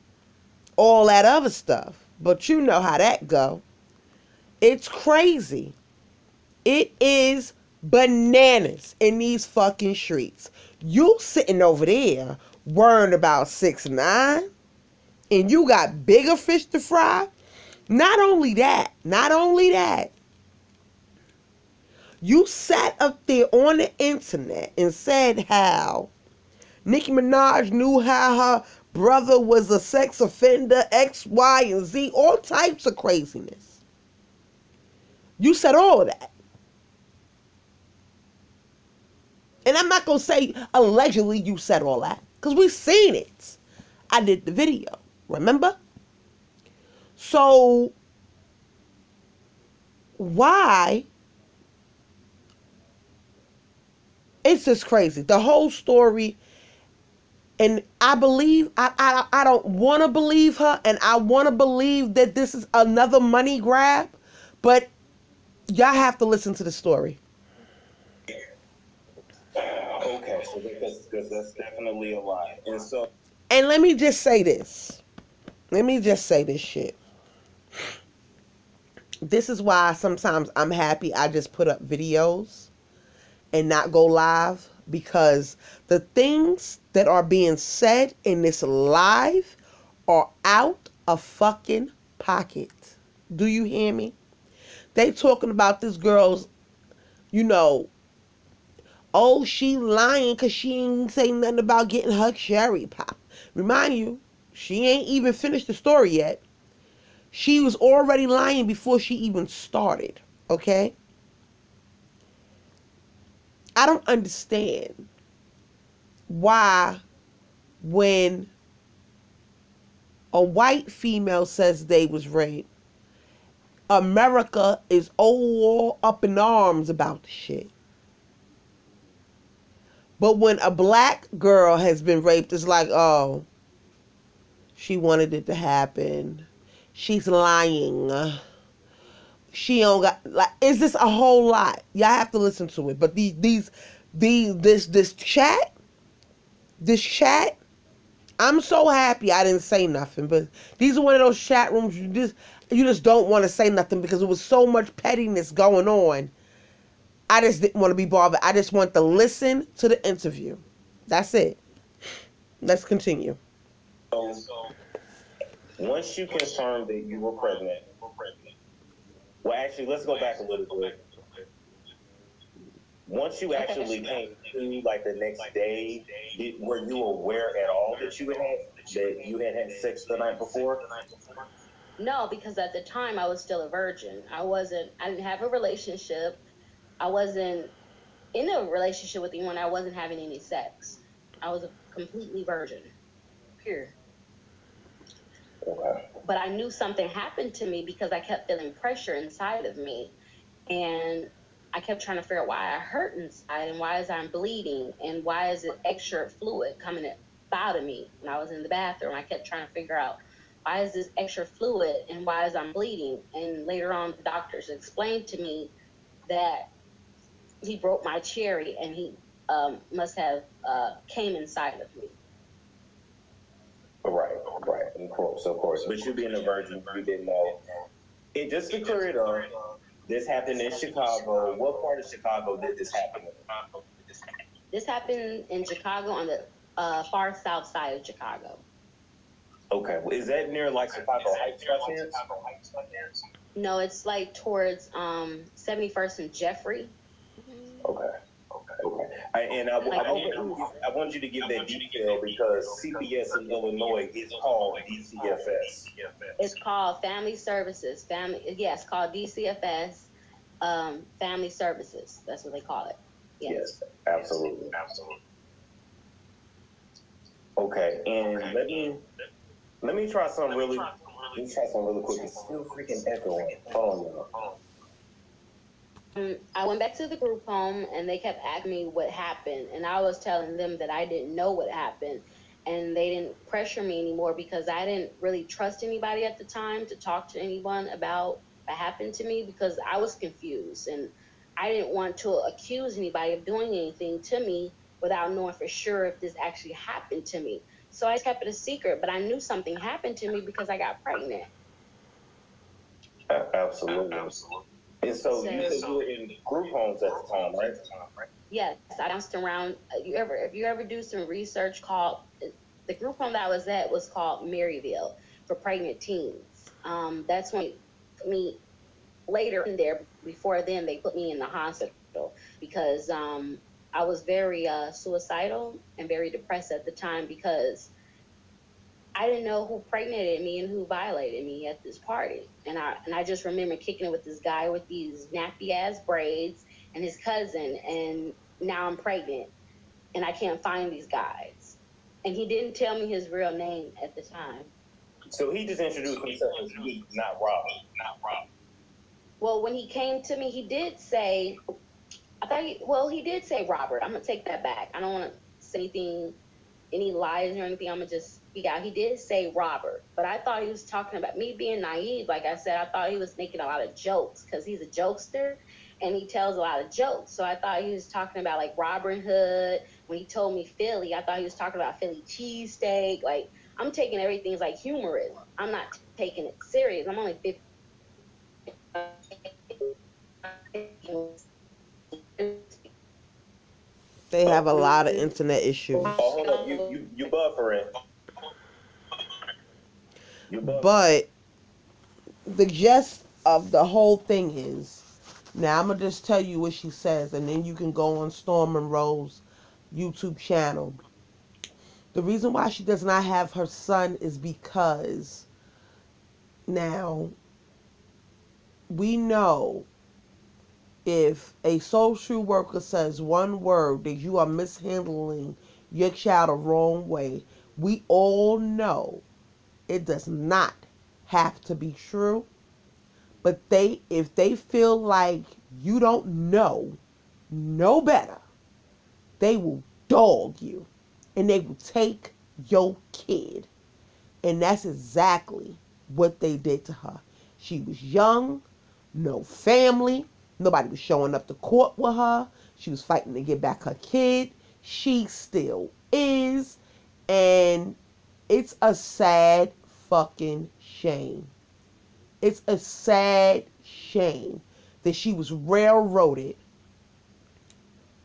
all that other stuff. But you know how that go. It's crazy. It is bananas in these fucking streets. You sitting over there worrying about 6ix9ine, and you got bigger fish to fry. Not only that, you sat up there on the internet and said how Nicki Minaj knew how her brother was a sex offender, X, Y, and Z, all types of craziness. You said all of that. And I'm not going to say allegedly you said all that, because we've seen it. I did the video, remember? So, why? It's just crazy. The whole story. And I believe, I don't want to believe her, and I want to believe that this is another money grab, but y'all have to listen to the story. okay, so because that's definitely a lie. And let me just say this. Let me just say this shit. This is why sometimes I'm happy I just put up videos and not go live, because the things that are being said in this live are out of fucking pocket. Do you hear me? They talking about this girl's, oh, she lying because she ain't say nothing about getting her cherry pop. Remind you, she ain't even finished the story yet. She was already lying before she even started, okay? I don't understand why when a white female says they was raped, America is all up in arms about the shit. But when a black girl has been raped, it's like, oh, she wanted it to happen. She's lying. She don't got, like, is this a whole lot? Y'all have to listen to it. But this chat, I'm so happy I didn't say nothing. But these are one of those chat rooms you just don't want to say nothing because it was so much pettiness going on. I just didn't want to be bothered. I just want to listen to the interview. That's it. Let's continue. So once you confirmed that you were pregnant, well, actually, let's go back a little bit. Once you actually came to, like, the next day, were you aware at all that you had sex the night before? No, because at the time I was still a virgin. I didn't have a relationship. I wasn't in a relationship with anyone. I wasn't having any sex. I was a completely virgin. Period. Okay. But I knew something happened to me because I kept feeling pressure inside of me. And I kept trying to figure out why I hurt inside and why is I'm bleeding and why is it extra fluid coming out of me. When I was in the bathroom, I kept trying to figure out why is this extra fluid and why is I'm bleeding. And later on, the doctors explained to me that he broke my cherry and he must have came inside of me. Right, of course. But you being a virgin, you didn't know. And just to clear it up, this happened in Chicago. What part of Chicago did this happen in? This happened in Chicago on the far south side of Chicago. Okay, well, is that near like Chicago Heights by chance? No, it's like towards 71st and Jeffrey. Okay. I want you to give that detail because CPS in Illinois is called DCFS. It's called Family Services. It's called DCFS, Family Services. That's what they call it. Yes, absolutely. Okay, and let me try something really quick. It's still freaking echoing. Hold on. I went back to the group home and they kept asking me what happened, and I was telling them that I didn't know what happened, and they didn't pressure me anymore because I didn't really trust anybody at the time to talk to anyone about what happened to me because I was confused and I didn't want to accuse anybody of doing anything to me without knowing for sure if this actually happened to me. So I kept it a secret, but I knew something happened to me because I got pregnant. Absolutely. And so you said you were in group homes at the time, right? Yes, I bounced around. If you ever do some research, called the group home that I was at was called Maryville for pregnant teens. That's when me later in there. Before then, they put me in the hospital because I was very suicidal and very depressed at the time because I didn't know who pregnated me and who violated me at this party. And I just remember kicking it with this guy with these nappy ass braids and his cousin, and now I'm pregnant and I can't find these guys. And he didn't tell me his real name at the time. So he just introduced himself as Meek, not Robert. Well, when he came to me, he did say Robert. I'm gonna take that back. I don't want to say anything, any lies or anything. I'm gonna just speak out. He did say Robert, but I thought he was talking about me being naive. Like I said, I thought he was making a lot of jokes because he's a jokester and he tells a lot of jokes. So I thought he was talking about like Robin Hood. When he told me Philly, I thought he was talking about Philly cheesesteak. Like I'm taking everything as like humorous. I'm not taking it serious. I'm only 50. They have a lot of internet issues. Oh, hold up, you buffering. But the gist of the whole thing is, now I'm gonna just tell you what she says, and then you can go on Storm Monroe's YouTube channel. The reason why she does not have her son is because now we know if a social worker says one word that you are mishandling your child the wrong way, we all know it does not have to be true. But if they feel like you don't know no better, they will dog you and they will take your kid. And that's exactly what they did to her. She was young, no family, nobody was showing up to court with her. She was fighting to get back her kid. She still is. And it's a sad fucking shame. It's a sad shame that she was railroaded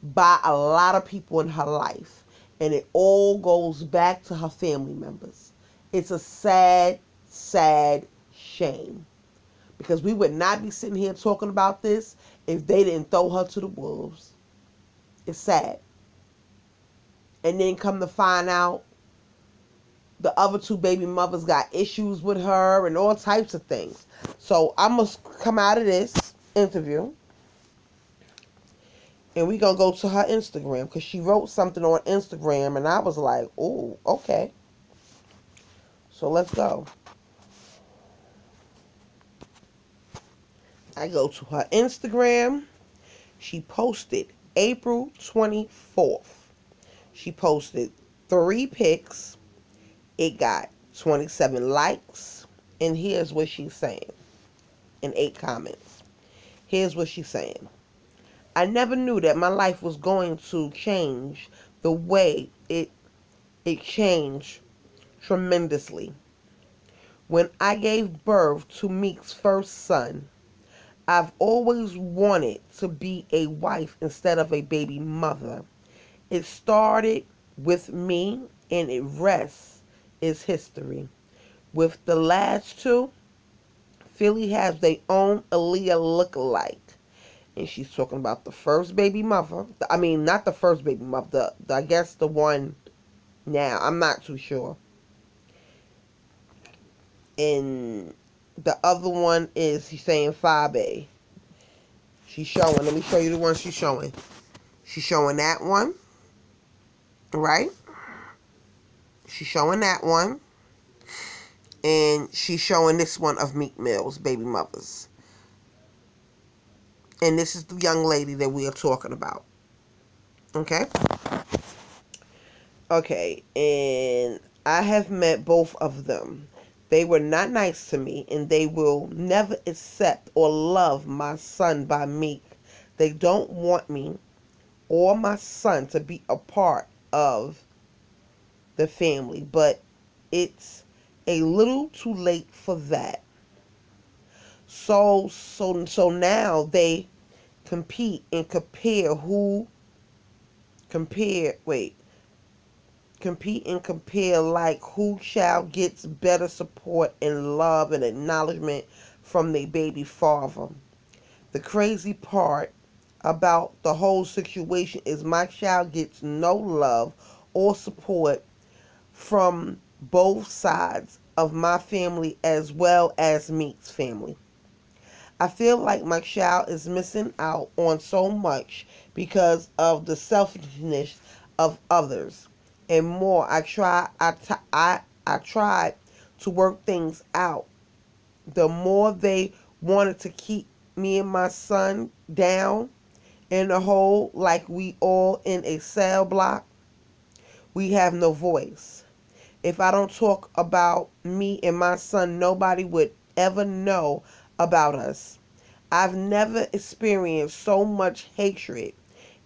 by a lot of people in her life. And it all goes back to her family members. It's a sad, sad shame. Because we would not be sitting here talking about this if they didn't throw her to the wolves. It's sad. And then come to find out, the other two baby mothers got issues with her and all types of things. So I must come out of this interview and we gonna go to her Instagram because she wrote something on Instagram and I was like, oh, okay. So let's go. I go to her Instagram. She posted April 24th. She posted 3 pics. It got 27 likes. And here's what she's saying. And 8 comments. Here's what she's saying. I never knew that my life was going to change the way it changed tremendously. When I gave birth to Meek's first son, I've always wanted to be a wife instead of a baby mother. It started with me, and it rests is history. With the last two, Philly has their own Aaliyah lookalike. And she's talking about the first baby mother. I mean, not the first baby mother. I guess the one now. I'm not too sure. And the other one is, she's saying Fabe. She's showing. Let me show you the one she's showing. She's showing that one. Right? She's showing that one. And she's showing this one of Meek Mill's baby mothers. And this is the young lady that we are talking about. Okay? Okay, and I have met both of them. They were not nice to me, and they will never accept or love my son by Meek. They don't want me or my son to be a part of the family, but it's a little too late for that. So now they compete and compare like who child gets better support and love and acknowledgement from their baby father. The crazy part about the whole situation is my child gets no love or support from both sides of my family as well as Meek's family. I feel like my child is missing out on so much because of the selfishness of others and more. I tried to work things out. The more they wanted to keep me and my son down in a hole like we all in a cell block, we have no voice. If I don't talk about me and my son, nobody would ever know about us. I've never experienced so much hatred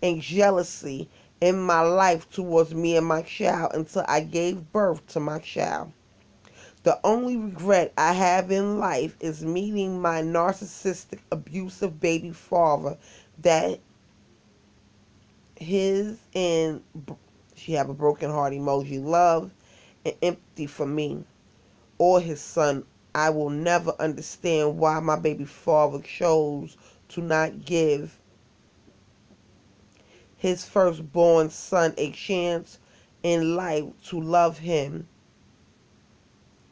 and jealousy in my life towards me and my child until I gave birth to my child. The only regret I have in life is meeting my narcissistic, abusive baby father that his and she have a broken heart emoji love and empty for me or his son. I will never understand why my baby father chose to not give his firstborn son a chance in life to love him.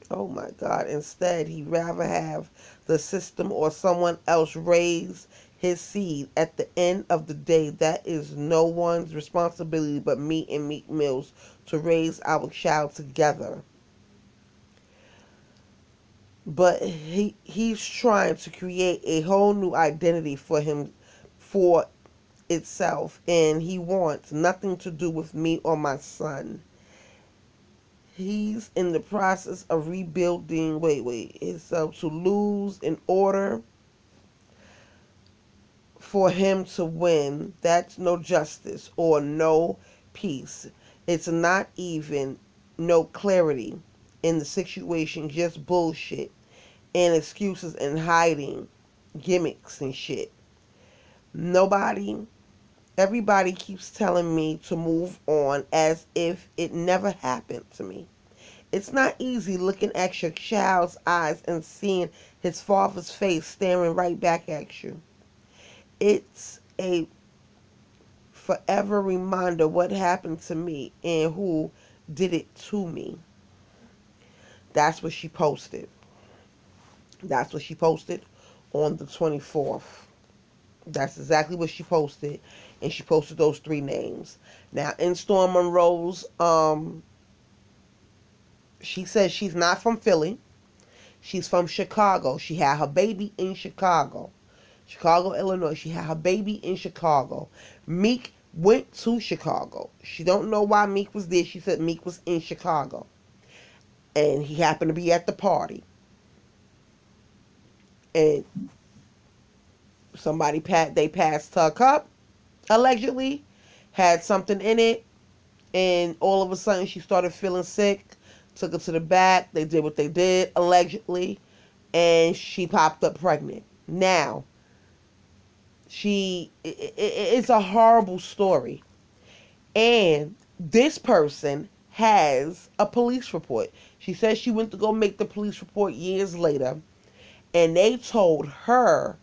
Oh my God. Instead, he'd rather have the system or someone else raise his seed. At the end of the day, that is no one's responsibility but me and Meek Mills to raise our child together. But he's trying to create a whole new identity for him, for itself, and he wants nothing to do with me or my son. He's in the process of rebuilding himself to lose in order for him to win. That's no justice or no peace. It's not even no clarity in the situation, just bullshit and excuses and hiding gimmicks and shit. Everybody keeps telling me to move on as if it never happened to me. It's not easy looking at your child's eyes and seeing his father's face staring right back at you. It's a forever reminder what happened to me and who did it to me. That's what she posted. That's what she posted on the 24th. That's exactly what she posted. And she posted those three names. Now, in Storm Monroe's, she says she's not from Philly. She's from Chicago. She had her baby in Chicago. Chicago, Illinois. She had her baby in Chicago. Meek went to Chicago. She don't know why Meek was there. She said Meek was in Chicago. And he happened to be at the party. And they passed her cup, allegedly, had something in it, and all of a sudden she started feeling sick, took her to the back, they did what they did, allegedly, and she popped up pregnant. Now, it's a horrible story, And this person has a police report. She says she went to go make the police report years later, and they told her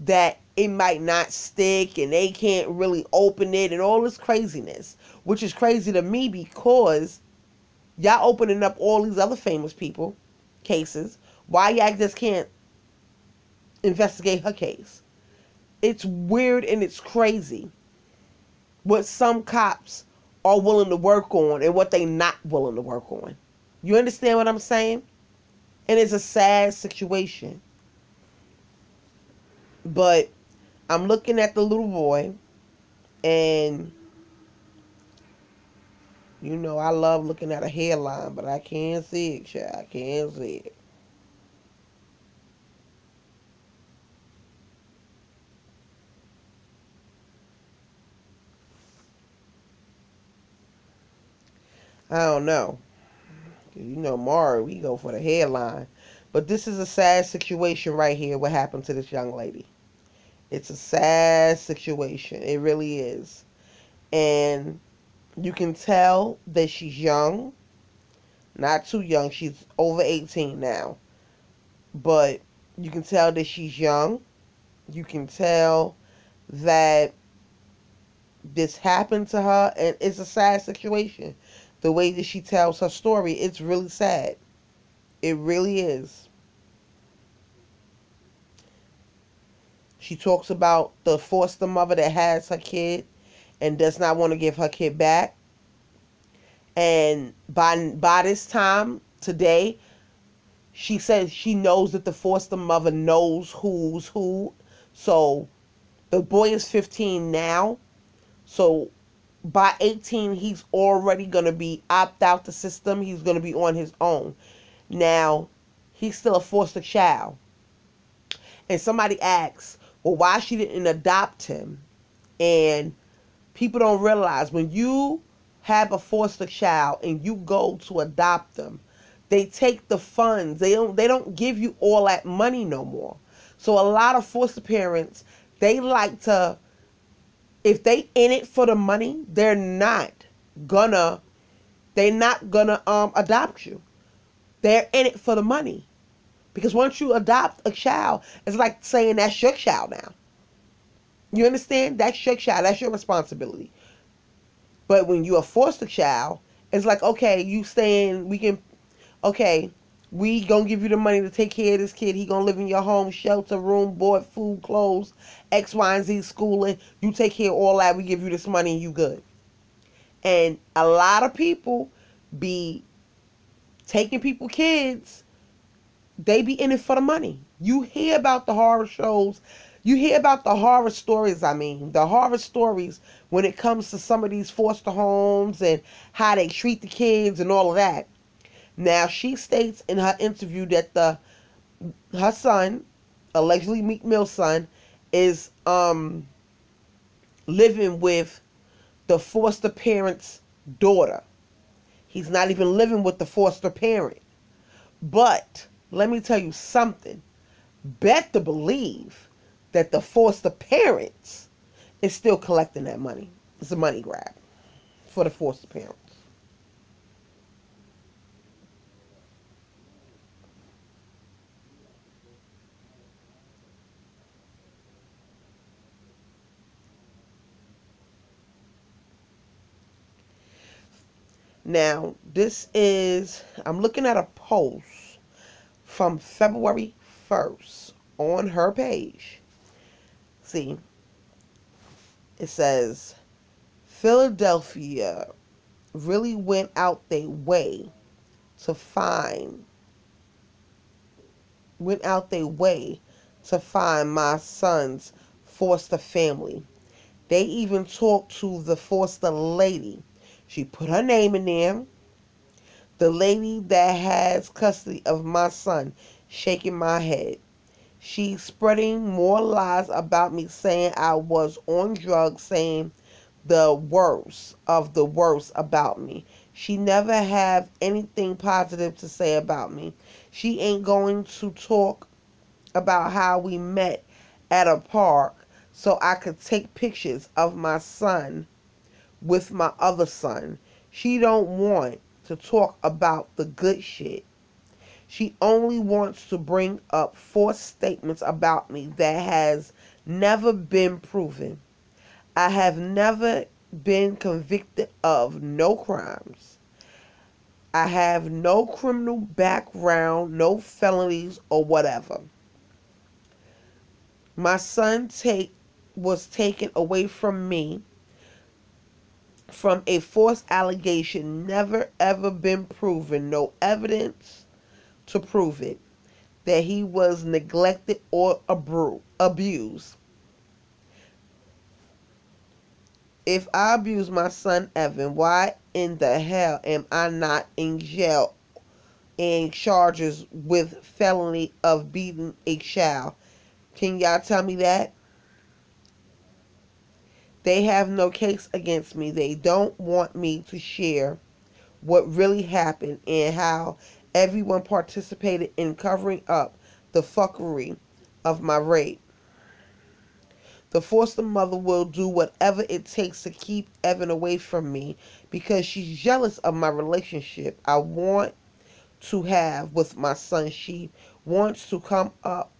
that it might not stick and they can't really open it and all this craziness, which is crazy to me because y'all opening up all these other famous people cases. Why y'all just can't investigate her case? It's weird and it's crazy what some cops are willing to work on and what they not willing to work on. You understand what I'm saying? And it's a sad situation. But I'm looking at the little boy, and you know I love looking at a hairline, but I can't see it, child. I can't see it. I don't know. You know, Mari, we go for the hairline. But this is a sad situation right here, what happened to this young lady. It's a sad situation. It really is. And you can tell that she's young. Not too young. She's over 18 now. But you can tell that she's young. You can tell that this happened to her. And it's a sad situation. The way that she tells her story, it's really sad. It really is. She talks about the foster mother that has her kid and does not want to give her kid back. And by this time today, she says she knows that the foster mother knows who's who. So the boy is 15 now. So by 18, he's already going to be opt out the system. He's going to be on his own. Now, he's still a foster child. And somebody asks, well, why she didn't adopt him? And people don't realize when you have a foster child and you go to adopt them, they take the funds. They don't give you all that money no more. So a lot of foster parents, they like to, if they in it for the money, they're not gonna adopt you. They're in it for the money. Because once you adopt a child, it's like saying that's your child now. You understand? That's your child. That's your responsibility. But when you're a foster child, it's like, okay, you staying, we gonna give you the money to take care of this kid. He gonna live in your home, shelter, room, board, food, clothes, X, Y, and Z, schooling. You take care of all that. We give you this money and you good. And a lot of people be taking people kids. They be in it for the money. You hear about the horror shows. You hear about the horror stories, the horror stories when it comes to some of these foster homes and how they treat the kids and all of that. Now, she states in her interview that her son, allegedly Meek Mill's son, is living with the foster parent's daughter. He's not even living with the foster parent. But let me tell you something. Bet to believe that the foster parents is still collecting that money. It's a money grab for the foster parents. Now, I'm looking at a post from February 1st on her page. See, it says, Philadelphia really went out their way to find my son's foster family. They even talked to the foster lady. She put her name in there. The lady that has custody of my son, shaking my head. She's spreading more lies about me, saying I was on drugs, saying the worst of the worst about me. She never have anything positive to say about me. She ain't going to talk about how we met at a park so I could take pictures of my son with my other son. She don't want to talk about the good shit. She only wants to bring up false statements about me that has never been proven. I have never been convicted of no crimes. I have no criminal background, no felonies or whatever. My son was taken away from me from a false allegation, never ever been proven, no evidence to prove it, that he was neglected or abused. If I abuse my son Evan, why in the hell am I not in jail and charges with felony of beating a child? Can y'all tell me that? They have no case against me. They don't want me to share what really happened and how everyone participated in covering up the fuckery of my rape. The foster mother will do whatever it takes to keep Evan away from me because she's jealous of my relationship I want to have with my son. She wants to come up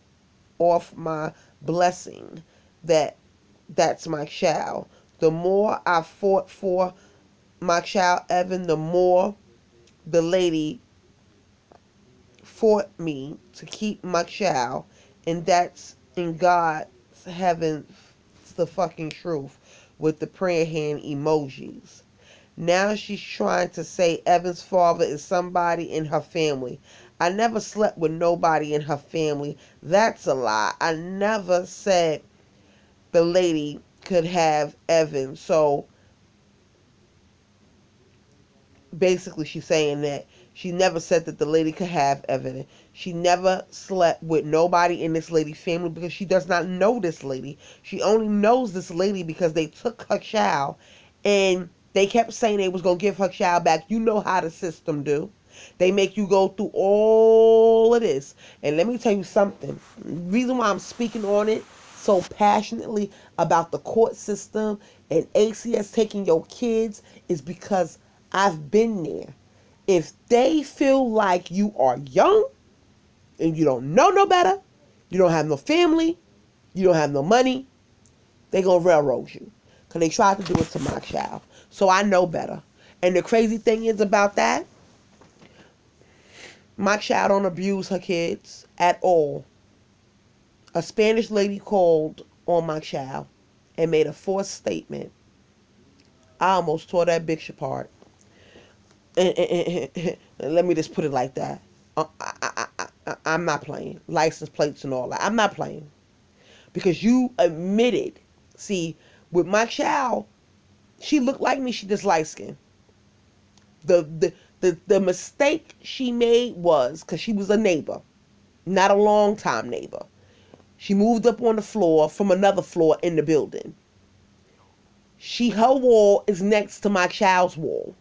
off my blessing that's my child. The more I fought for my child Evan, the more the lady fought me to keep my child, and that's in God's heaven the fucking truth with the prayer hand emojis. Now she's trying to say Evan's father is somebody in her family. I never slept with nobody in her family. That's a lie. I never said the lady could have Evan. So basically she's saying that she never said that the lady could have Evan. She never slept with nobody in this lady's family because she does not know this lady. She only knows this lady because they took her child and they kept saying they was going to give her child back. You know how the system do. They make you go through all of this. And let me tell you something. The reason why I'm speaking on it so passionately about the court system and ACS taking your kids is because I've been there. If they feel like you are young and you don't know no better, you don't have no family, you don't have no money, they gonna railroad you. Because they tried to do it to my child. So I know better. And the crazy thing is about that, my child don't abuse her kids at all. A Spanish lady called on my child and made a false statement. I almost tore that bitch apart. Let me just put it like that. I'm not playing. License plates and all that. I'm not playing. Because you admitted. See, with my child, she looked like me. She just light skinned. The mistake she made was because she was a neighbor. Not a long time neighbor. She moved up on the floor from another floor in the building. Her wall is next to my child's wall.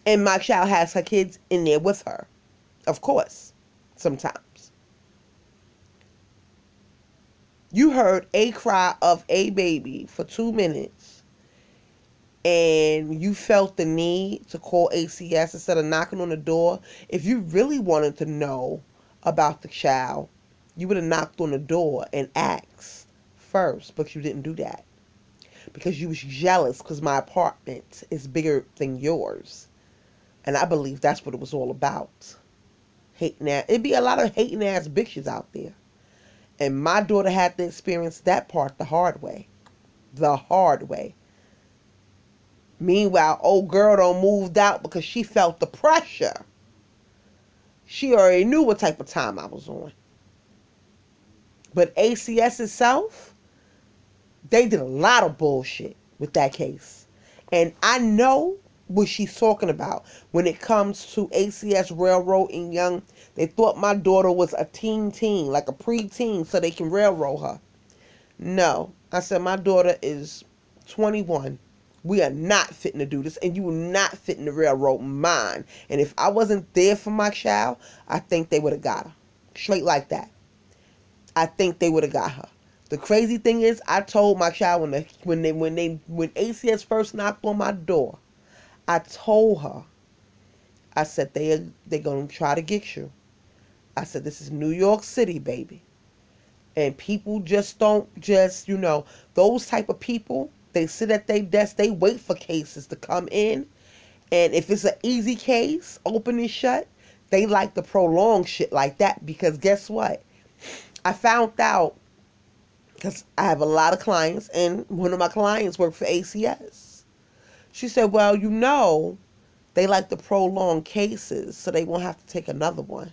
And my child has her kids in there with her. Of course. Sometimes. You heard a cry of a baby for 2 minutes. And you felt the need to call ACS instead of knocking on the door. If you really wanted to know about the child, you would have knocked on the door and asked first. But you didn't do that. Because you was jealous because my apartment is bigger than yours. And I believe that's what it was all about. Hating ass. It'd be a lot of hating ass bitches out there. And my daughter had to experience that part the hard way. The hard way. Meanwhile, old girl done moved out because she felt the pressure. She already knew what type of time I was on. But ACS itself, they did a lot of bullshit with that case. And I know what she's talking about when it comes to ACS railroad and young. They thought my daughter was a teen, like a preteen, so they can railroad her. No. I said my daughter is 21. We are not fitting to do this, and you are not fitting to railroad mine. And if I wasn't there for my child, I think they would have got her. Straight like that. I think they would have got her. The crazy thing is, I told my child when ACS first knocked on my door, I told her, I said they're gonna try to get you. I said this is New York City, baby, and people just don't just those type of people. They sit at their desk, they wait for cases to come in, and if it's an easy case, open and shut, they like to prolong shit like that because guess what? I found out because I have a lot of clients, and one of my clients worked for ACS. She said, well, they like to prolong cases so they won't have to take another one.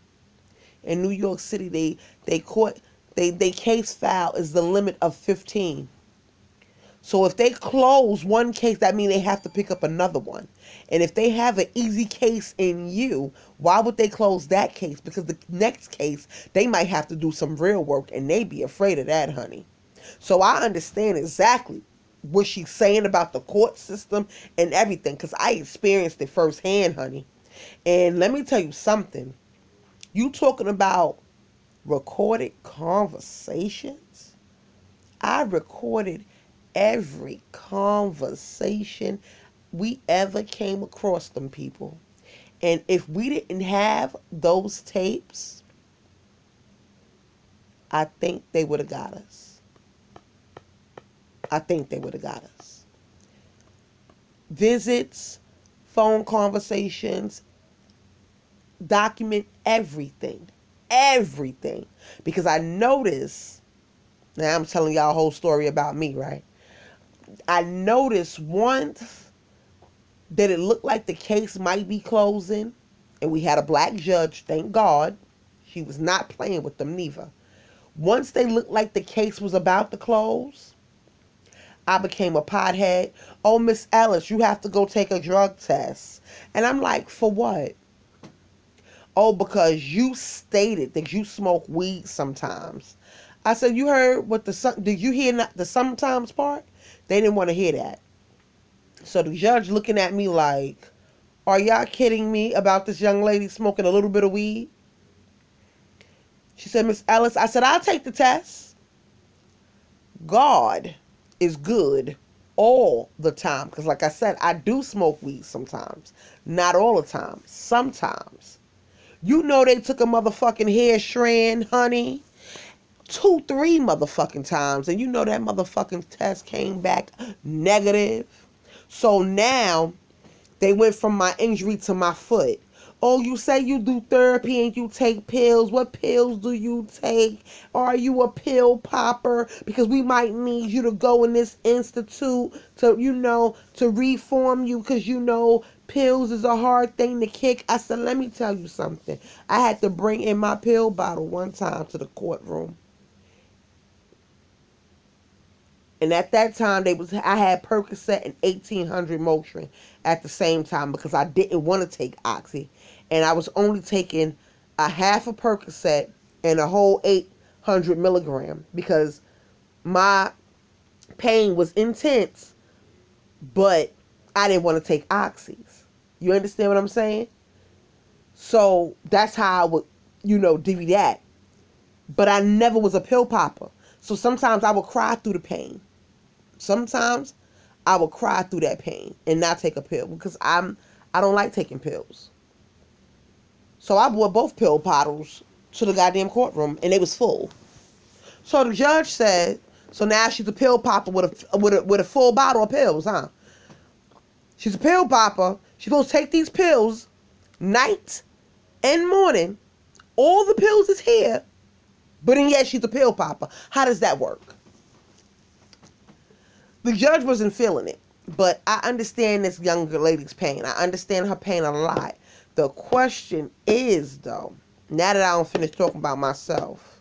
In New York City, they case file is the limit of 15. So if they close one case, that means they have to pick up another one. And if they have an easy case in you, why would they close that case? Because the next case, they might have to do some real work, and they be afraid of that, honey. So I understand exactly what she's saying about the court system and everything, because I experienced it firsthand, honey. And let me tell you something. You talking about recorded conversations? I recorded every conversation we ever came across them people. And if we didn't have those tapes, I think they would have got us. I think they would have got us. Visits, phone conversations, document everything. Everything. Because I noticed, now I'm telling y'all a whole story about me, right? I noticed once that it looked like the case might be closing, and we had a black judge, thank God. She was not playing with them neither. Once they looked like the case was about to close, I became a pothead. Oh, Miss Ellis, you have to go take a drug test. And I'm like, for what? Oh, because you stated that you smoke weed sometimes. I said, you heard what did you hear the sometimes part? They didn't want to hear that. So the judge looking at me like, are y'all kidding me about this young lady smoking a little bit of weed? She said, Miss Ellis, I said, I'll take the test. God is good all the time. Because like I said, I do smoke weed sometimes. Not all the time. Sometimes. You know they took a motherfucking hair strand, honey. 2, 3 motherfucking times. And you know that motherfucking test came back negative. So now they went from my injury to my foot. Oh, you say you do therapy and you take pills. What pills do you take? Are you a pill popper? Because we might need you to go in this institute to, to reform you because, pills is a hard thing to kick. I said, let me tell you something. I had to bring in my pill bottle one time to the courtroom. And at that time, I had Percocet and 1800 Motrin at the same time because I didn't want to take Oxy. And I was only taking a half a Percocet and a whole 800 milligram because my pain was intense, but I didn't want to take Oxys. You understand what I'm saying? So that's how I would, do that. But I never was a pill popper. So sometimes I would cry through the pain. Sometimes I would cry through that pain and not take a pill because I don't like taking pills. So I brought both pill bottles to the goddamn courtroom and they was full. So the judge said, so now she's a pill popper with a full bottle of pills, huh? She's a pill popper. She's supposed to take these pills night and morning. All the pills is here, but yet she's a pill popper. How does that work? The judge wasn't feeling it, but I understand this younger lady's pain. I understand her pain a lot. The question is, though, now that I don't finish talking about myself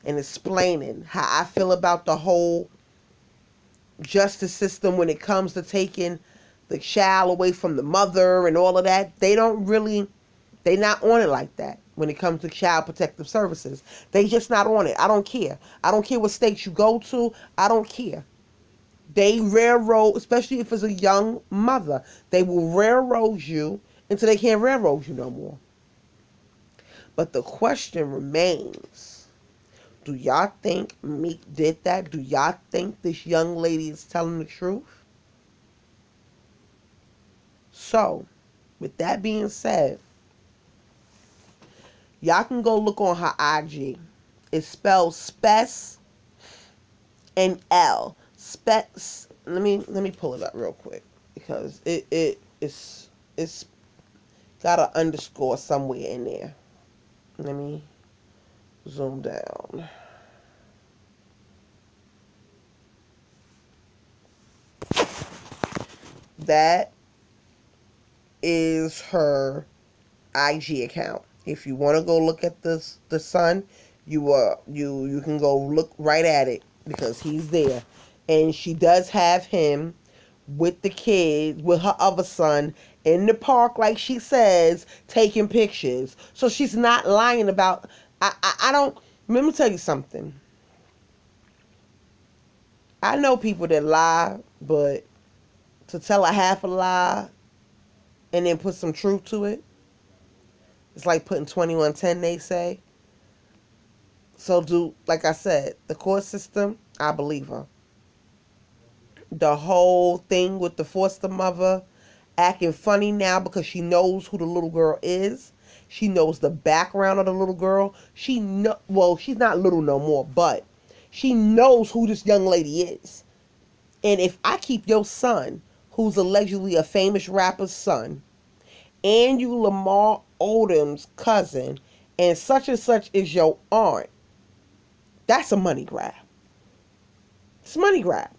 and explaining how I feel about the whole justice system when it comes to taking the child away from the mother and all of that, they're not on it like that when it comes to child protective services. They just not on it. I don't care. I don't care what state you go to. I don't care. They railroad, especially if it's a young mother, they will railroad you until they can't railroad you no more. But the question remains, Do y'all think Meek did that? Do y'all think this young lady is telling the truth? So, with that being said, y'all can go look on her IG. It's spelled Spess and L. Spess. Let me pull it up real quick because it's got an underscore somewhere in there. Let me zoom down. That is her IG account. If you want to go look at the son, you can go look right at it because he's there, and she does have him with the kids, with her other son in the park, like she says, taking pictures. So she's not lying about. I don't. Let me tell you something. I know people that lie, but to tell a half a lie and then put some truth to it, it's like putting 2110, they say. So like I said, the court system, I believe her. The whole thing with the foster mother acting funny now because she knows who the little girl is. She knows the background of the little girl. Well, she's not little no more, but she knows who this young lady is. And if I keep your son, who's allegedly a famous rapper's son, and you Lamar Odom's cousin, and such is your aunt, that's a money grab. It's a money grab.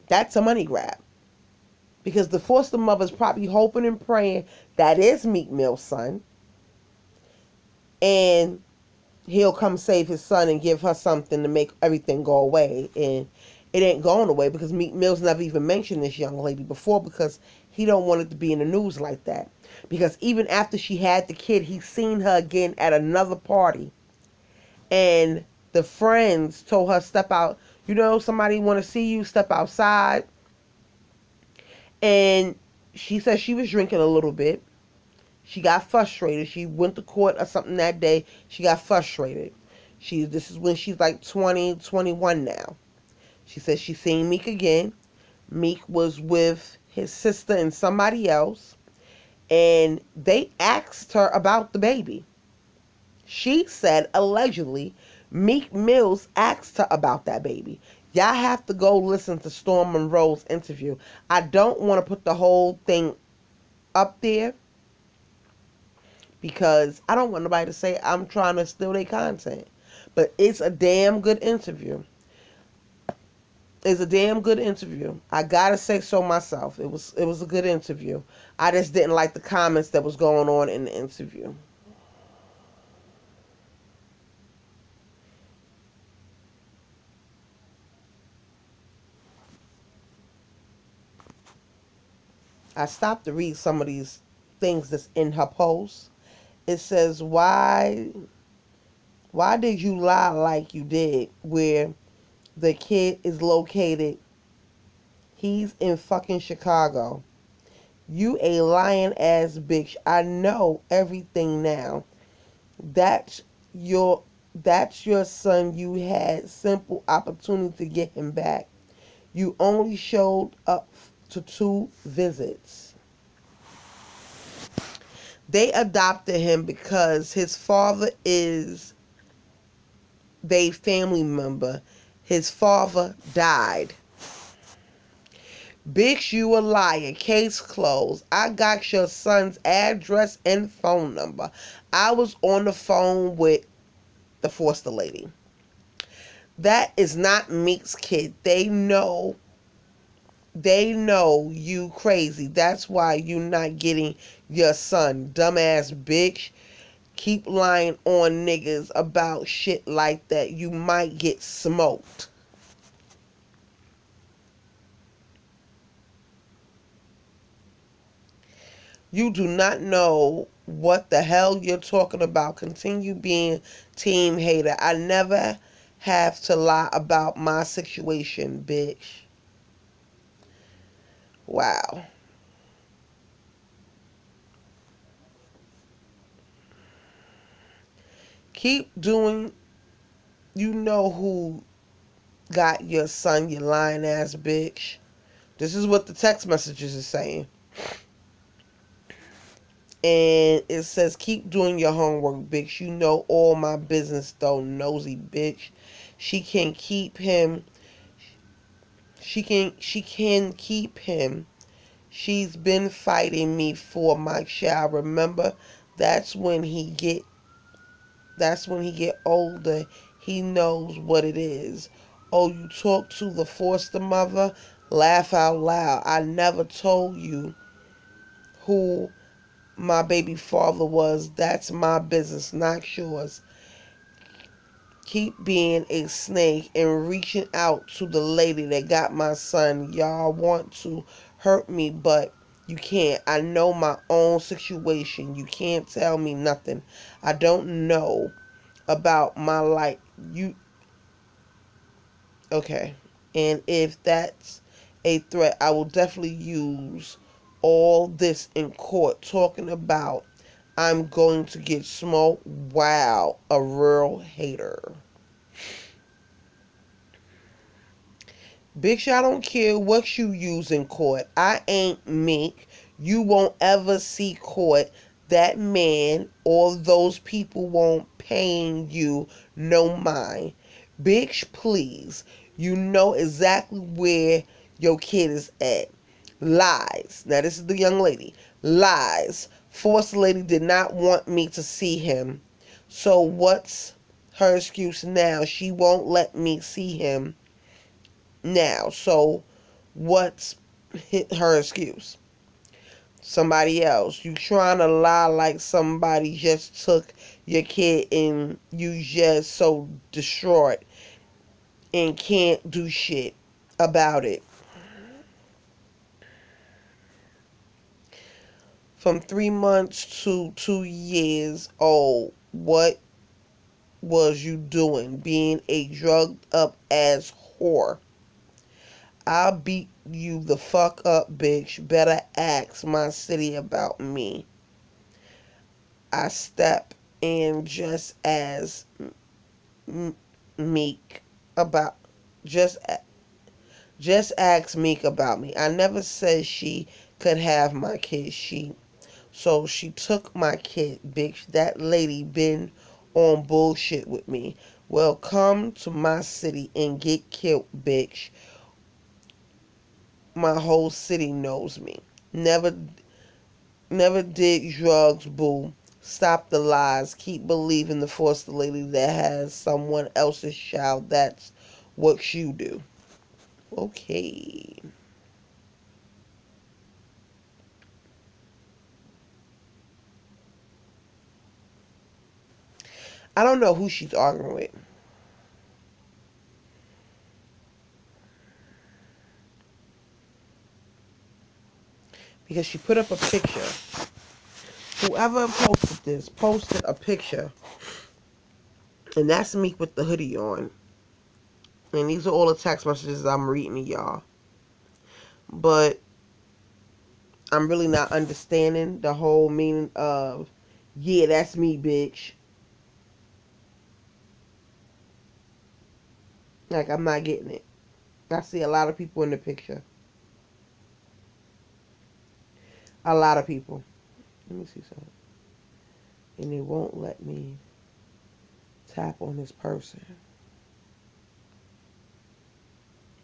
That's a money grab. Because the foster mother's probably hoping and praying that is Meek Mill's son. And he'll come save his son and give her something to make everything go away. And it ain't going away because Meek Mill's never even mentioned this young lady before because he don't want it to be in the news like that. Because even after she had the kid, he's seen her again at another party. And the friends told her, step out. You know, somebody want to see you, step outside. And she said she was drinking a little bit. She got frustrated. She went to court or something that day. She got frustrated. This is when she's like 20, 21 now. She said she seen Meek again. Meek was with his sister and somebody else. And they asked her about the baby. She said, allegedly, Meek Mills asked her about that baby. Y'all have to go listen to Storm Monroe's interview. I don't want to put the whole thing up there because I don't want nobody to say I'm trying to steal their content. But it's a damn good interview. It's a damn good interview. I gotta say so myself. It was a good interview. I just didn't like the comments that was going on in the interview. I stopped to read some of these things that's in her post. It says, why did you lie like you did where the kid is located? He's in fucking Chicago. You a lying ass bitch. I know everything now. That's your son. You had simple opportunity to get him back. You only showed up to 2 visits. They adopted him because his father is their family member. His father died. Bitch, you a liar. Case closed. I got your son's address and phone number. I was on the phone with the foster lady. That is not Meek's kid. They know you crazy. That's why you not getting your son. Dumbass bitch. Keep lying on niggas about shit like that. You might get smoked. You do not know what the hell you're talking about. Continue being team hater. I never have to lie about my situation, bitch. Wow. Keep doing You know who got your son, you lying ass bitch. This is what the text messages is saying. And it says, keep doing your homework, bitch. You know all my business, though, nosy bitch. She can keep him. She can keep him. She's been fighting me for my child. Remember, that's when he get older. He knows what it is. Oh, you talk to the foster mother? Laugh out loud. I never told you who my baby father was. That's my business, not yours. Keep being a snake and reaching out to the lady that got my son. Y'all want to hurt me, but you can't. I know my own situation. You can't tell me nothing. I don't know about my life. You okay? And if that's a threat, I will definitely use all this in court. Talking about I'm going to get smoked. Wow, a real hater. Bitch, I don't care what you use in court. I ain't Meek. You won't ever see court. That man or those people won't paying you no mind. Bitch, please. You know exactly where your kid is at. Lies. Now, this is the young lady. Lies. Force lady did not want me to see him. So what's her excuse now? She won't let me see him now. So what's her excuse? Somebody else. You trying to lie like somebody just took your kid and you just so distraught and can't do shit about it. From 3 months to 2 years old, what was you doing? Being a drugged up ass whore. I'll beat you the fuck up, bitch. Better ask my city about me. I step in Meek about just just ask Meek about me. I never said she could have my kid. She took my kid, bitch. That lady been on bullshit with me. Well, come to my city and get killed, bitch. My whole city knows me. Never did drugs, boo. Stop the lies. Keep believing the foster lady that has someone else's child. That's what you do. Okay. I don't know who she's arguing with. Because she put up a picture. Whoever posted this posted a picture. And that's Meek with the hoodie on. And these are all the text messages I'm reading to y'all. But I'm really not understanding the whole meaning of, yeah, that's me, bitch. Like, I'm not getting it. I see a lot of people in the picture. A lot of people. Let me see something. And it won't let me tap on this person.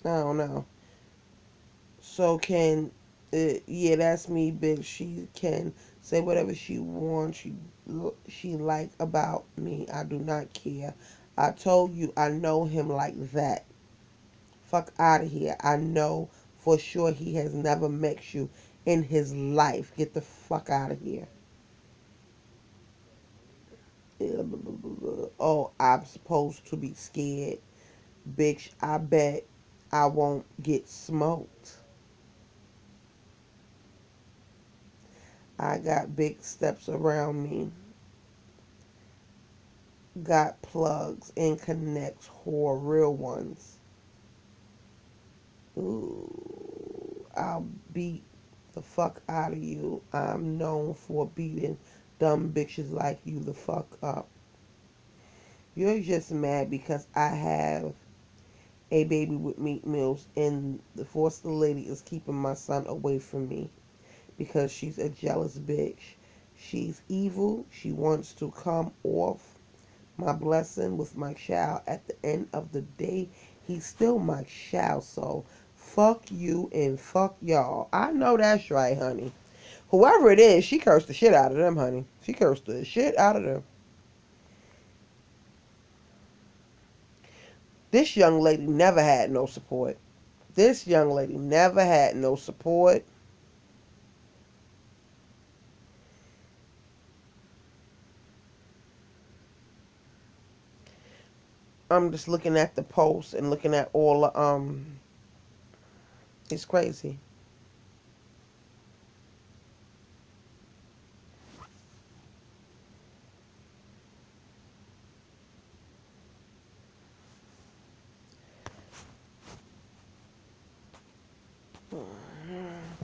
I don't know. So yeah, that's me, bitch. She can say whatever she wants. She like about me. I do not care. I told you I know him like that. Fuck out of here. I know for sure he has never met you in his life. Get the fuck out of here. Oh, I'm supposed to be scared. Bitch, I bet I won't get smoked. I got big steps around me. Got plugs and connects whore real ones. Ooh, I'll beat the fuck out of you. I'm known for beating dumb bitches like you the fuck up. You're just mad because I have a baby with Meek Mills and the foster lady is keeping my son away from me because she's a jealous bitch. She's evil. She wants to come off my blessing with my child. At the end of the day, he's still my child. So fuck you and fuck y'all. I know that's right, honey. Whoever it is, she cursed the shit out of them, honey. She cursed the shit out of them. This young lady never had no support. This young lady never had no support. I'm just looking at the post and looking at all the it's crazy.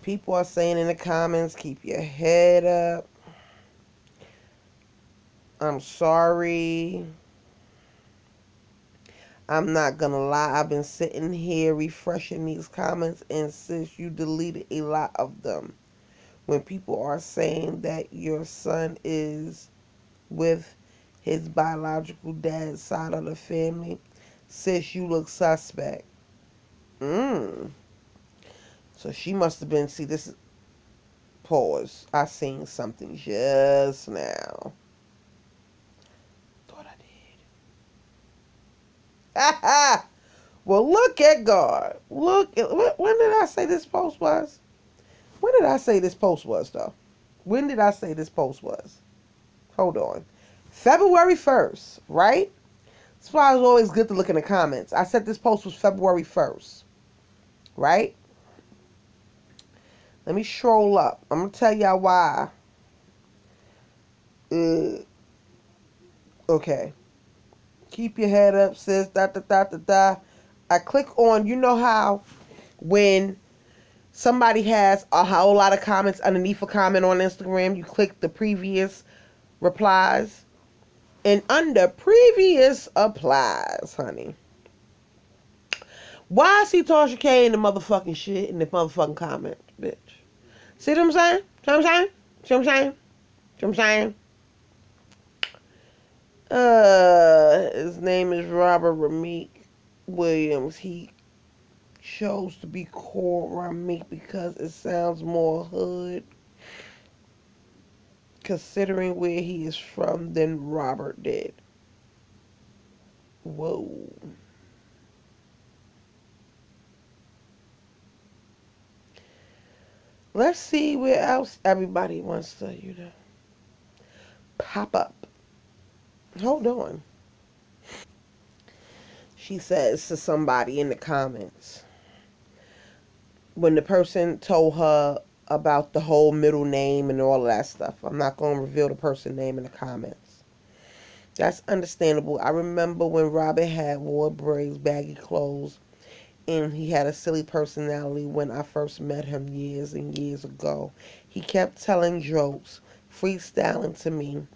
People are saying in the comments, keep your head up. I'm sorry. I'm not gonna lie. I've been sitting here refreshing these comments, and since you deleted a lot of them, when people are saying that your son is with his biological dad's side of the family, sis, you look suspect. So she must have been, see, this is, pause. I seen something just now. Thought I did. Well, look at God. Look at, when did I say this post was? When did I say this post was, though? When did I say this post was? Hold on. February 1st, right? That's why it's always good to look in the comments. I said this post was February 1st, right? Let me scroll up. I'm going to tell y'all why. Okay. Keep your head up, sis. Da, da, da, da, da. I click on, you know how when somebody has a whole lot of comments underneath a comment on Instagram, you click the previous replies. And under previous applies, honey. Why is he Tasha K in the motherfucking shit in the motherfucking comment, bitch? See what I'm saying? See what I'm saying? See what I'm saying? See what I'm saying? His name is Robert Rameek Williams. He chose to be called Rameek because it sounds more hood, considering where he is from, than Robert did. Whoa. Let's see where else everybody wants to, pop up. Hold on. She says to somebody in the comments, when the person told her about the whole middle name and all of that stuff. I'm not going to reveal the person name in the comments. That's understandable. I remember when Robert had wore braids, baggy clothes, and he had a silly personality when I first met him years and years ago. He kept telling jokes, freestyling to me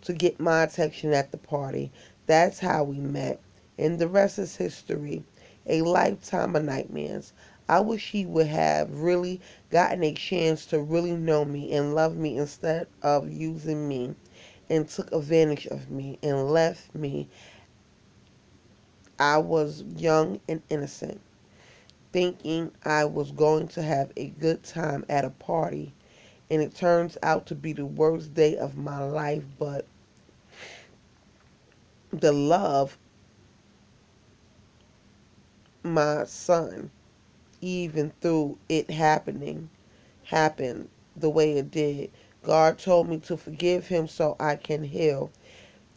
to get my attention at the party. That's how we met. And the rest is history. A lifetime of nightmares. I wish he would have really gotten a chance to really know me and love me instead of using me and took advantage of me and left me. I was young and innocent, thinking I was going to have a good time at a party, and it turns out to be the worst day of my life. But the love, my son, even through it happened the way it did. God told me to forgive him so I can heal.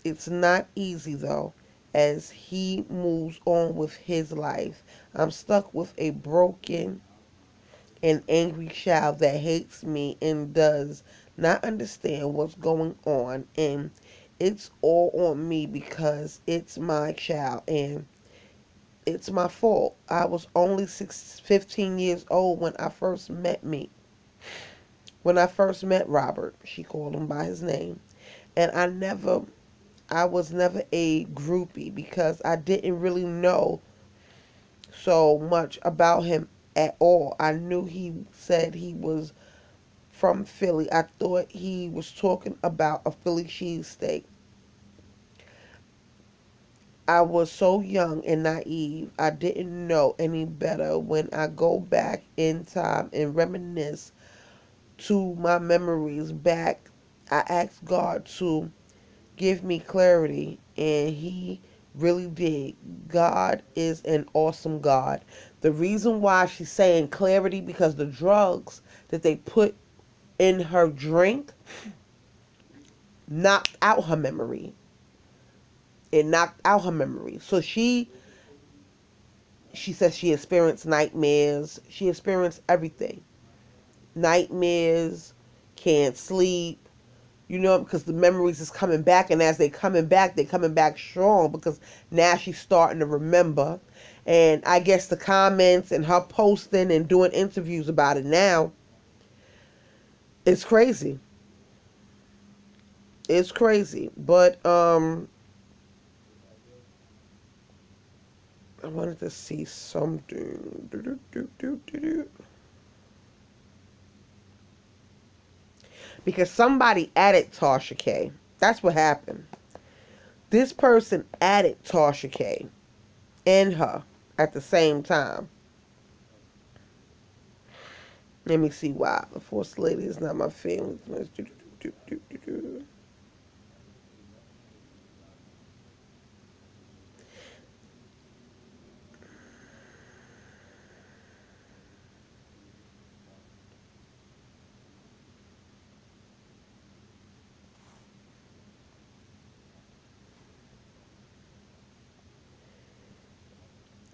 It's not easy though, as he moves on with his life. I'm stuck with a broken and angry child that hates me and does not understand what's going on, and it's all on me because it's my child and it's my fault. I was only 15 years old when I first met me. When I first met Robert, she called him by his name, and I never I was never a groupie because I didn't really know so much about him at all. I knew he said he was from Philly. I thought he was talking about a Philly cheesesteak. I was so young and naive. I didn't know any better. When I go back in time and reminisce to my memories back, I asked God to give me clarity, and He really did. God is an awesome God. The reason why she's saying clarity, because the drugs that they put in her drink knocked out her memory. It knocked out her memory. So she says she experienced nightmares. She experienced everything. Nightmares, can't sleep, because the memories is coming back, and as they coming back strong, because now she's starting to remember. And I guess the comments and her posting and doing interviews about it now, it's crazy. It's crazy. But I wanted to see something. Because somebody added Tasha K. That's what happened. This person added Tasha K and her at the same time. Let me see why. The First Lady is not my family.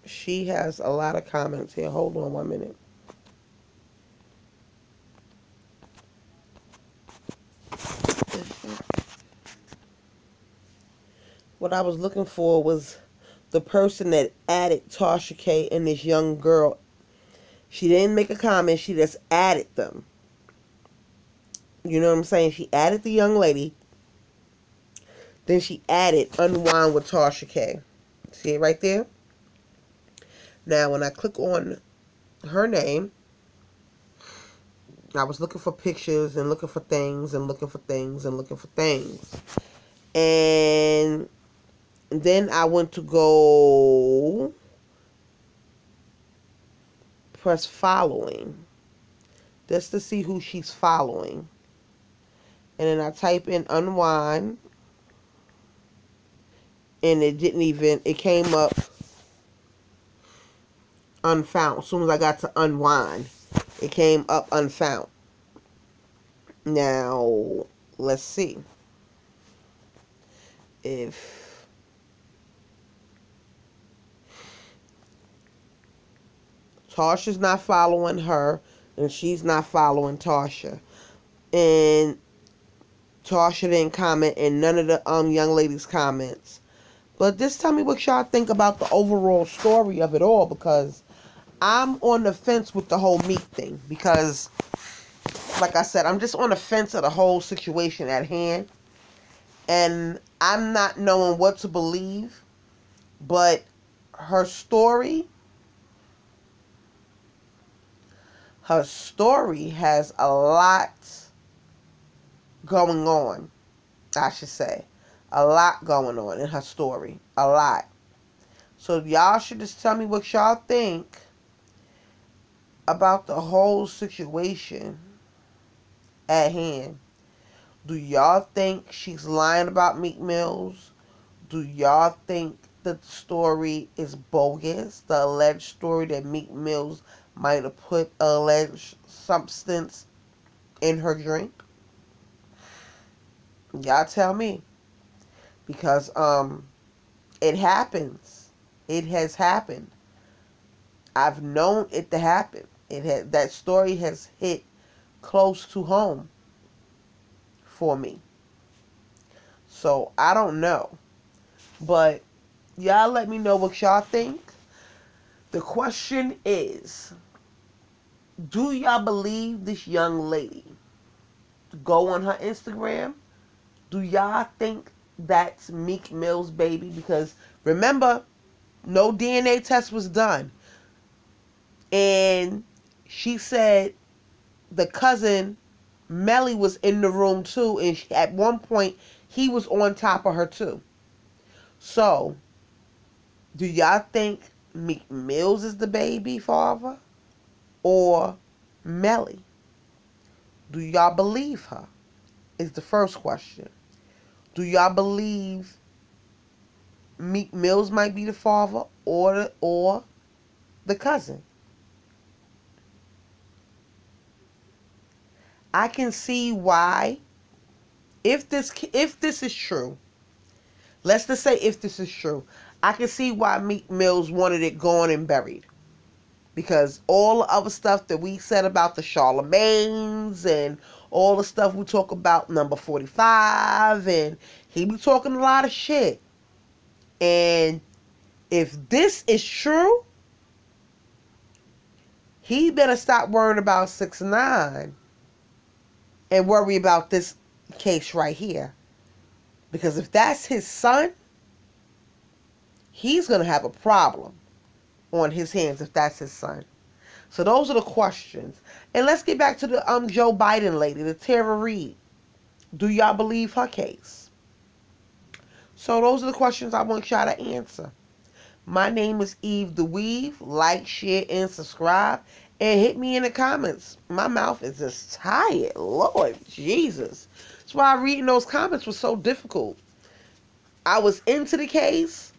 She has a lot of comments here. Hold on 1 minute. What I was looking for was the person that added Tasha K and this young girl. She didn't make a comment. She just added them. You know what I'm saying? She added the young lady. Then she added Unwind with Tasha K. See it right there? Now, when I click on her name, I was looking for pictures and looking for things and looking for things and looking for things. And then I went to go press following just to see who she's following. And then I type in Unwind, and it came up unfound. As soon as I got to Unwind, it came up unfound. Now, let's see if Tasha's not following her, and she's not following Tasha. And Tasha didn't comment in none of the young ladies' comments. But just tell me what y'all think about the overall story of it all, because I'm on the fence with the whole Meek thing. Because, like I said, I'm just on the fence of the whole situation at hand. And I'm not knowing what to believe. But her story has a lot going on, I should say. A lot going on in her story. A lot. So y'all should just tell me what y'all think about the whole situation at hand. Do y'all think she's lying about Meek Mills? Do y'all think that the story is bogus? The alleged story that Meek Mills might have put alleged substance in her drink? Y'all tell me. Because it happens. It has happened. I've known it to happen. That story has hit close to home for me. So I don't know. But y'all let me know what y'all think. The question is, do y'all believe this young lady? Go on her Instagram. Do y'all think that's Meek Mill's baby, because remember, no DNA test was done. And she said the cousin Melly was in the room too, and at one point he was on top of her too. So, do y'all think Meek Mills is the baby father or Melly? Do y'all believe her? Is the first question. Do y'all believe Meek Mills might be the father or the cousin? I can see why, if this is true, let's just say if this is true, I can see why Meek Mills wanted it gone and buried. Because all the other stuff that we said about the Charlemagne's and all the stuff we talk about number 45, and he be talking a lot of shit. And if this is true, he better stop worrying about 6ix9ine and worry about this case right here. Because if that's his son, he's going to have a problem on his hands if that's his son. So those are the questions. And let's get back to the Joe Biden lady, the Tara Reid. Do y'all believe her case? So those are the questions I want y'all to answer. My name is Eve the Weave. Like, share, and subscribe. And hit me in the comments. My mouth is just tired. Lord Jesus. That's why reading those comments was so difficult. I was into the case.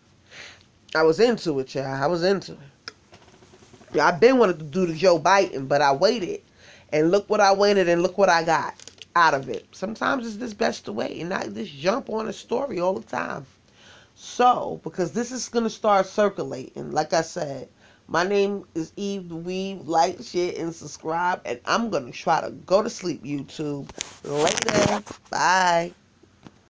I was into it, y'all. I was into it. Yeah, I've been wanting to do the Joe Biden, but I waited. And look what I waited and look what I got out of it. Sometimes it's just best to wait and not just jump on a story all the time. So, because this is going to start circulating, like I said, my name is Eve the Weave. Like, share, and subscribe. And I'm going to try to go to sleep, YouTube. Later. Bye.